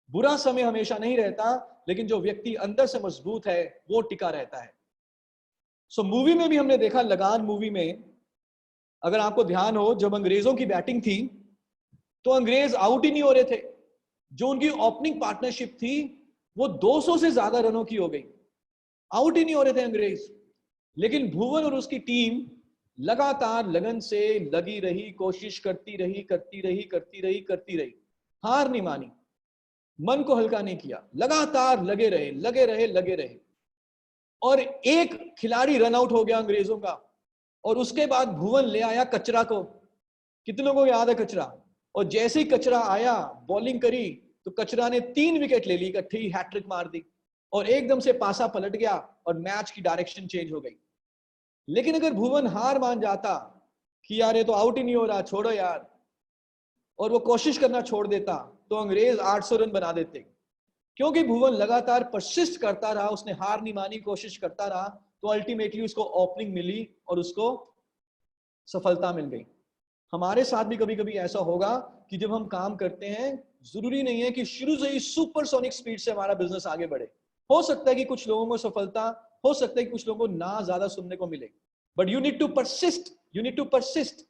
Speaker 1: बुरा समय हमेशा नहीं रहता, लेकिन जो व्यक्ति अंदर से मजबूत है वो टिका रहता है। सो मूवी में भी हमने देखा, लगान मूवी में अगर आपको ध्यान हो, जब अंग्रेजों की बैटिंग थी तो अंग्रेज आउट ही नहीं हो रहे थे। जो उनकी ओपनिंग पार्टनरशिप थी वो 200 से ज्यादा रनों की हो गई, आउट ही नहीं हो रहे थे अंग्रेज। लेकिन भुवन और उसकी टीम लगातार लगन से लगी रही, कोशिश करती रही, हार नहीं मानी, मन को हल्का नहीं किया, लगातार लगे रहे। और एक खिलाड़ी रन आउट हो गया अंग्रेजों का, और उसके बाद भुवन ले आया कचरा को। कितने लोगों को याद है कचरा? और जैसे ही कचरा आया, बॉलिंग करी तो कचरा ने 3 विकेट ले ली, इकट्ठी हैट्रिक मार दी और एकदम से पासा पलट गया और मैच की डायरेक्शन चेंज हो गई। लेकिन अगर भुवन हार मान जाता कि यार ये तो आउट ही नहीं हो रहा, छोड़ो यार, और वो कोशिश करना छोड़ देता, तो अंग्रेज 800 रन बना देते। क्योंकि भुवन लगातार परसिस्ट करता रहा, उसने हार नहीं मानी, कोशिश करता रहा, तो अल्टीमेटली उसको ओपनिंग मिली और उसको सफलता मिल गई। हमारे साथ भी कभी कभी ऐसा होगा कि जब हम काम करते हैं, जरूरी नहीं है कि शुरू से ही सुपरसोनिक स्पीड से हमारा बिजनेस आगे बढ़े। हो सकता है कि कुछ लोगों को सफलता, हो सकता है कि कुछ लोगों को ना ज्यादा सुनने को मिले, but you need to persist,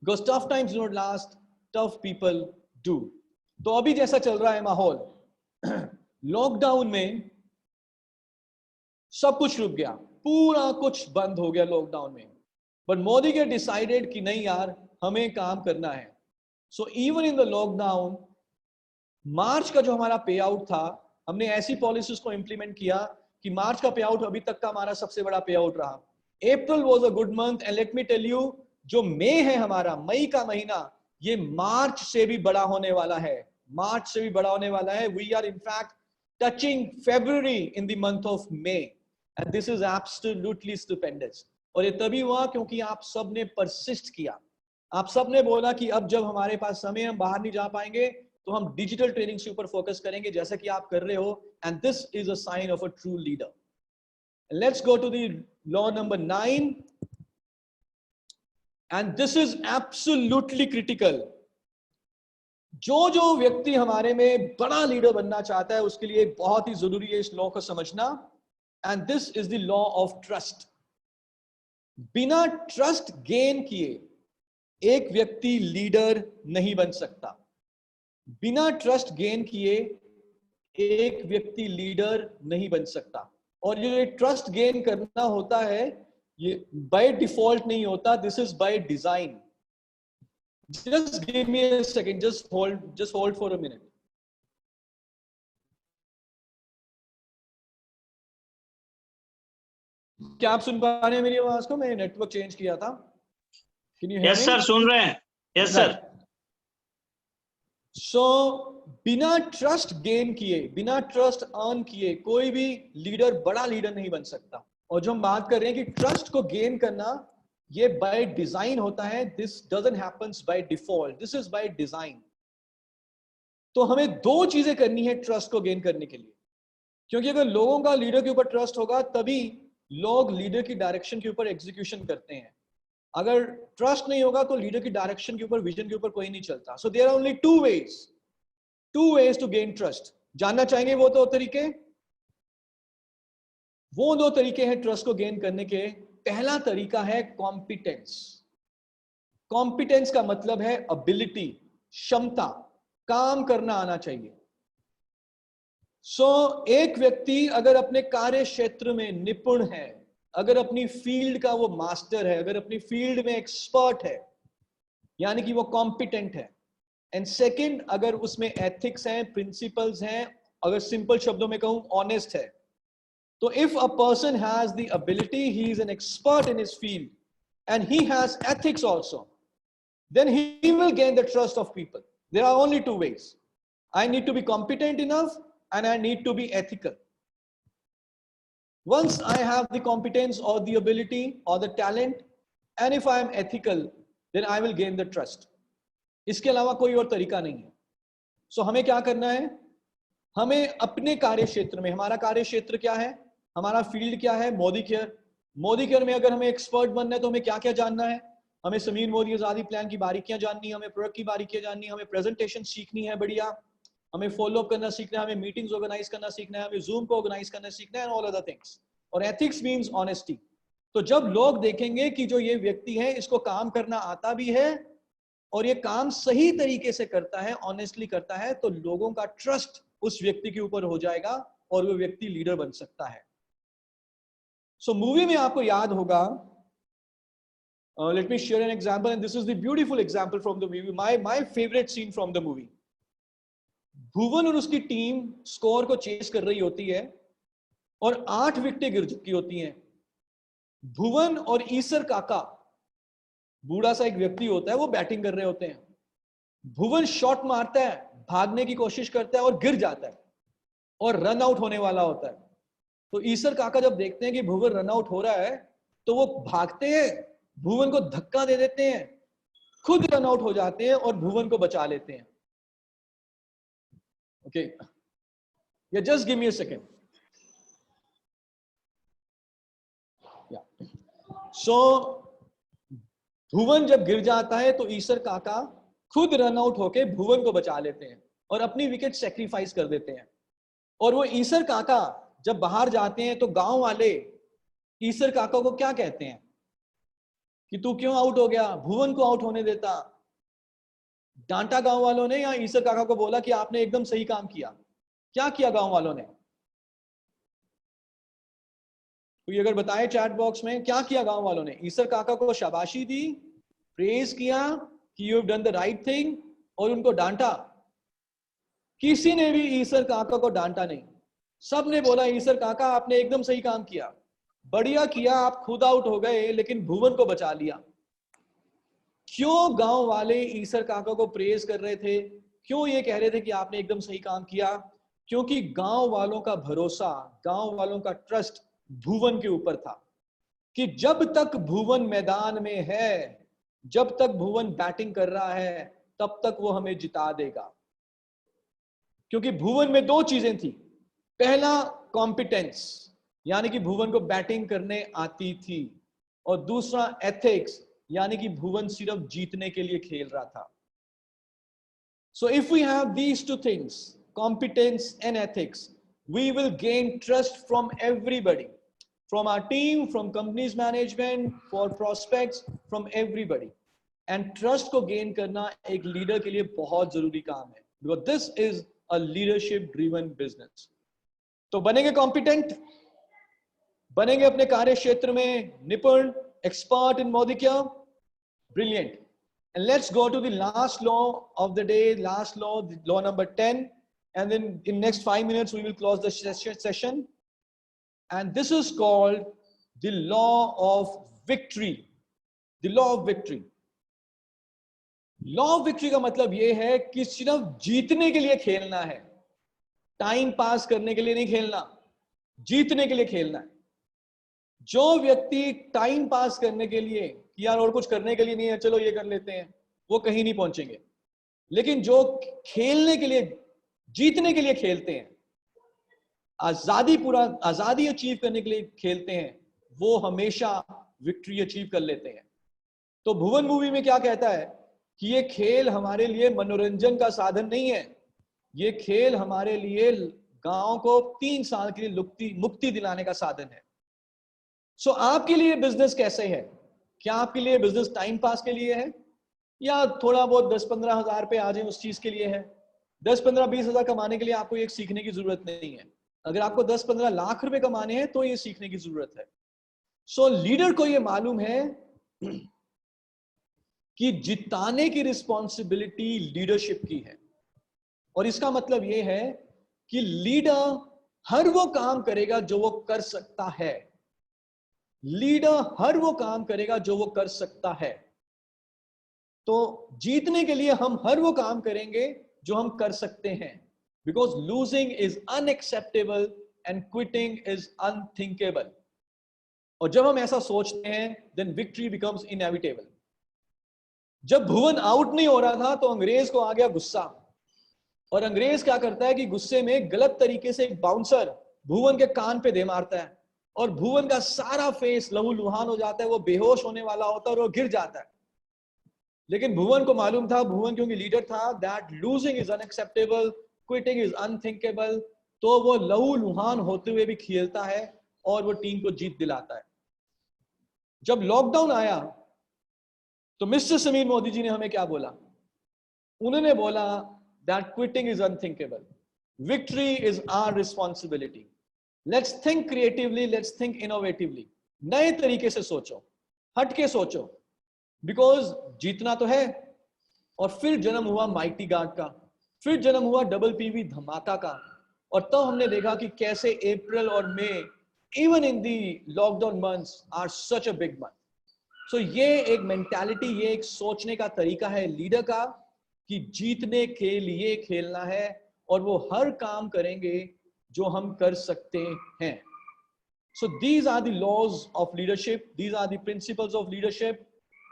Speaker 1: because tough times do not last, tough people do. तो अभी जैसा चल रहा है माहौल, लॉकडाउन में सब कुछ रुक गया, पूरा कुछ बंद हो गया लॉकडाउन में, बट मोदी के डिसाइडेड कि नहीं यार, हमें काम करना है। So even in the lockdown, मार्च का जो हमारा पे आउट था, हमने ऐसी पॉलिसीज को इंप्लीमेंट किया कि मार्च का पे आउट अभी तक का हमारा सबसे बड़ा पे आउट रहा। April was a good month, and let me tell you, जो मई है हमारा, मई का महीना, ये मार्च से भी बड़ा होने वाला है, मार्च से भी बड़ा होने वाला है। We are in fact touching February in the month of May, and this is absolutely stupendous। और ये तभी हुआ क्योंकि आप सब ने परसिस्ट किया, आप सब ने बोला कि अब जब हमारे पास समय, हम बाहर नहीं जा पाएंगे, तो हम डिजिटल ट्रेनिंग के ऊपर फोकस करेंगे, जैसा कि आप कर रहे हो, and this is a sign of a true leader. Let's go to the law number 9, and this is absolutely critical. जो व्यक्ति हमारे में बड़ा लीडर बनना चाहता है, उसके लिए बहुत ही जरूरी है इस लॉ को समझना, and this is the law of trust. बिना ट्रस्ट गेन किए एक व्यक्ति लीडर नहीं बन सकता। बिना ट्रस्ट गेन किए एक व्यक्ति लीडर नहीं बन सकता। और ये ट्रस्ट गेन करना होता है, ये बाय डिफॉल्ट नहीं होता, this is by design. Just give me a second, just hold for a minute. क्या आप सुन पा रहे हैं मेरी आवाज को? मैंने नेटवर्क चेंज किया था। Can you hear
Speaker 4: yes
Speaker 1: me?
Speaker 4: Sir, सुन रहे हैं। Yes sir.
Speaker 1: सो बिना ट्रस्ट गेन किए, बिना ट्रस्ट अर्न किए, कोई भी लीडर बड़ा लीडर नहीं बन सकता। और जो हम बात कर रहे हैं कि ट्रस्ट को गेन करना, ये बाय डिजाइन होता है, this doesn't happens by default, this is by design. तो हमें 2 चीजें करनी है ट्रस्ट को गेन करने के लिए, क्योंकि अगर लोगों का लीडर के ऊपर ट्रस्ट होगा, तभी लोग लीडर की डायरेक्शन के ऊपर एग्जीक्यूशन करते हैं। अगर ट्रस्ट नहीं होगा तो लीडर की डायरेक्शन के ऊपर, विजन के ऊपर कोई नहीं चलता। So there are only 2 ways to gain trust. जानना चाहेंगे वो 2 तरीके? वो 2 तरीके हैं ट्रस्ट को गेन करने के। पहला तरीका है कॉम्पिटेंस। कॉम्पिटेंस का मतलब है एबिलिटी, क्षमता, काम करना आना चाहिए। एक व्यक्ति अगर अपने कार्य क्षेत्र में निपुण है, अगर अपनी फील्ड का वो मास्टर है, अगर अपनी फील्ड में एक्सपर्ट है, यानी कि वो कॉम्पिटेंट है। एंड सेकंड, अगर उसमें एथिक्स हैं, प्रिंसिपल्स हैं, अगर सिंपल शब्दों में कहूं, ऑनेस्ट है। तो if a person has the ability, he is an expert in his field, and he has ethics also, then he will gain the trust of people. There are only 2 ways. I need to be competent enough, and I need to be ethical. Once I have the competence or the ability or the talent, and if I am ethical, then I will gain the trust. इसके अलावा कोई और तरीका नहीं है. So हमें क्या करना है? हमें अपने कार्य क्षेत्र में, हमारा कार्य क्षेत्र क्या है, हमारा फील्ड क्या है? मोदी केयर. मोदी केयर में अगर हमें एक्सपर्ट बनना है तो हमें क्या क्या जानना है? हमें समीर मोदी आजादी प्लान की बारीकियां जाननी है, हमें प्रोडक्ट की बारीकियां जाननी है, हमें प्रेजेंटेशन सीखनी है बढ़िया, हमें फॉलो अप करना सीखना है, हमें मीटिंग्स ऑर्गेनाइज करना सीखना है, हमें जूम को ऑर्गेनाइज करना सीखना है, एंड ऑल अदर थिंग्स. और एथिक्स मींस ऑनेस्टी. तो जब लोग देखेंगे कि जो ये व्यक्ति है इसको काम करना आता भी है और ये काम सही तरीके से करता है, ऑनेस्टली करता है, तो लोगों का ट्रस्ट उस व्यक्ति के ऊपर हो जाएगा और वो व्यक्ति लीडर बन सकता है. सो मूवी में आपको याद होगा, let me share an example, and this is the beautiful example from the movie, my favorite scene from the movie. भुवन और उसकी टीम स्कोर को चेस कर रही होती है और 8 विकेटें गिर चुकी होती हैं. भुवन और ईसर काका, बूढ़ा सा एक व्यक्ति होता है, वो बैटिंग कर रहे होते हैं. भुवन शॉट मारता है, भागने की कोशिश करता है और गिर जाता है और रन आउट होने वाला होता है. तो ईसर काका जब देखते हैं कि भुवन रन आउट हो रहा है तो वो भागते हैं, भुवन को धक्का दे देते हैं, खुद रन आउट हो जाते हैं और भुवन को बचा लेते हैं. ओके, या just give me a second. So Bhuvan जब गिर जाता है तो ईसर काका खुद रन आउट होके भुवन को बचा लेते हैं और अपनी विकेट सेक्रीफाइस कर देते हैं. और वो ईसर काका जब बाहर जाते हैं तो गांव वाले ईसर काका को क्या कहते हैं कि तू क्यों आउट हो गया, भुवन को आउट होने देता. डांटा गांव वालों ने या ईसर काका को बोला कि आपने एकदम सही काम किया? क्या किया गांव वालों ने? तो ये अगर बताए चैट बॉक्स में, क्या किया गांव वालों ने? ईसर काका को शाबाशी दी, प्रेज किया कि you have done the right thing, और उनको डांटा? किसी ने भी ईसर काका को डांटा नहीं. सब ने बोला ईसर काका आपने एकदम सही काम किया, बढ़िया किया, आप खुद आउट हो गए लेकिन भुवन को बचा लिया. क्यों गांव वाले ईसर काका को प्रेज कर रहे थे? क्यों ये कह रहे थे कि आपने एकदम सही काम किया? क्योंकि गांव वालों का भरोसा, गांव वालों का ट्रस्ट भुवन के ऊपर था कि जब तक भुवन मैदान में है, जब तक भुवन बैटिंग कर रहा है, तब तक वो हमें जिता देगा. क्योंकि भुवन में 2 चीजें थी. पहला कॉम्पिटेंस, यानी कि भुवन को बैटिंग करने आती थी, और दूसरा एथिक्स, यानी कि भुवन सिर्फ जीतने के लिए खेल रहा था. So if we have these 2 things, competence and ethics, we will gain trust from everybody, from our team, from company's management, for prospects, from everybody. And trust को gain करना एक लीडर के लिए बहुत जरूरी काम है, because this is a leadership driven business. तो बनेंगे कॉम्पिटेंट, बनेंगे अपने कार्य क्षेत्र में निपुण, expert in Modi care, brilliant. And let's go to the last law of the day, last law, law number 10. And then in next 5 minutes, we will close the session. And this is called the law of victory. The law of victory. Law of victory का मतलब ये है कि सिर्फ जीतने के लिए खेलना है, टाइम पास करने के लिए नहीं खेलना, जीतने के लिए खेलना है. जो व्यक्ति टाइम पास करने के लिए, कि यार और कुछ करने के लिए नहीं है, चलो ये कर लेते हैं, वो कहीं नहीं पहुंचेंगे. लेकिन जो खेलने के लिए, जीतने के लिए खेलते हैं, आजादी अचीव करने के लिए खेलते हैं, वो हमेशा विक्ट्री अचीव कर लेते हैं. तो भुवन मूवी में क्या कहता है कि ये खेल हमारे लिए मनोरंजन का साधन नहीं है, ये खेल हमारे लिए गांव को 3 साल के लिए मुक्ति दिलाने का साधन है. सो आपके लिए बिजनेस कैसे है? क्या आपके लिए बिजनेस टाइम पास के लिए है, या थोड़ा बहुत 10-15 हजार पे आ जाए उस चीज के लिए है? 10-15-20 हजार कमाने के लिए आपको ये सीखने की जरूरत नहीं है. अगर आपको 10-15 लाख रुपए कमाने हैं तो ये सीखने की जरूरत है. सो लीडर को ये मालूम है कि जिताने की रिस्पॉन्सिबिलिटी लीडरशिप की है, और इसका मतलब ये है कि लीडर हर वो काम करेगा जो वो कर सकता है. लीडर हर वो काम करेगा जो वो कर सकता है. तो जीतने के लिए हम हर वो काम करेंगे जो हम कर सकते हैं. because losing is unacceptable and quitting is unthinkable. और जब हम ऐसा सोचते हैं, then victory becomes inevitable. जब भुवन आउट नहीं हो रहा था तो अंग्रेज को आ गया गुस्सा, और अंग्रेज क्या करता है कि गुस्से में गलत तरीके से एक बाउंसर भुवन के कान पे दे मारता है, और भुवन का सारा फेस लहूलुहान हो जाता है, वो बेहोश होने वाला होता है और वो गिर जाता है. लेकिन भुवन को मालूम था, भुवन क्योंकि लीडर था, that losing is unacceptable, quitting is unthinkable, तो वो लहूलुहान होते हुए भी खेलता है और वो टीम को जीत दिलाता है. जब लॉकडाउन आया तो मिस्टर समीर मोदी जी ने हमें क्या बोला? उन्होंने बोला that quitting is unthinkable, victory is our responsibility, let's think creatively, let's think innovatively. नए तरीके से सोचो, हटके सोचो, बिकॉज जीतना तो है. और फिर जन्म हुआ माइटी गार्ड का, फिर जन्म हुआ डबल पीवी धमाका का, और तब हमने देखा कि कैसे अप्रैल और मई, even in the lockdown months, are such a big month. So ये एक मेंटालिटी, ये एक सोचने का तरीका है लीडर का कि जीतने के लिए खेलना है, और वो हर काम करेंगे जो हम कर सकते हैं. So these are the laws of leadership, these are the principles of leadership.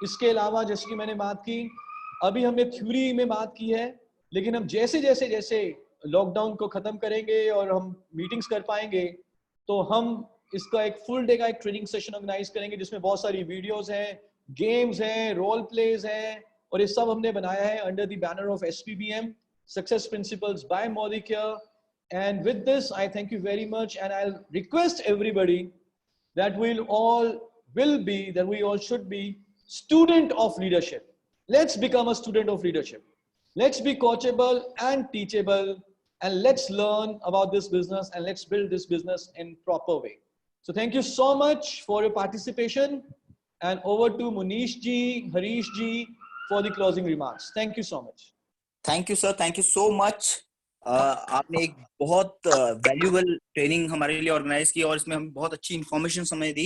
Speaker 1: इसके अलावा जैसे कि मैंने बात की, अभी हमने थ्योरी में बात की है, लेकिन हम जैसे जैसे जैसे लॉकडाउन को खत्म करेंगे और हम मीटिंग्स कर पाएंगे, तो हम इसका एक फुल डे का एक ट्रेनिंग सेशन ऑर्गेनाइज करेंगे, जिसमें बहुत सारी वीडियोस हैं, गेम्स हैं, रोल प्लेज हैं, और ये सब हमने बनाया है under the banner of SPBM, success principles by Modicare. And with this, I thank you very much, and I'll request everybody that we all should be student of leadership. Let's become a student of leadership. Let's be coachable and teachable, and let's learn about this business, and let's build this business in proper way. So thank you so much for your participation, and over to Munish ji, Harish ji for the closing remarks. Thank you so much.
Speaker 3: Thank you sir, thank you so much. आपने एक बहुत valuable training हमारे लिए organise की और इसमें हम बहुत अच्छी इंफॉर्मेशन हमें दी.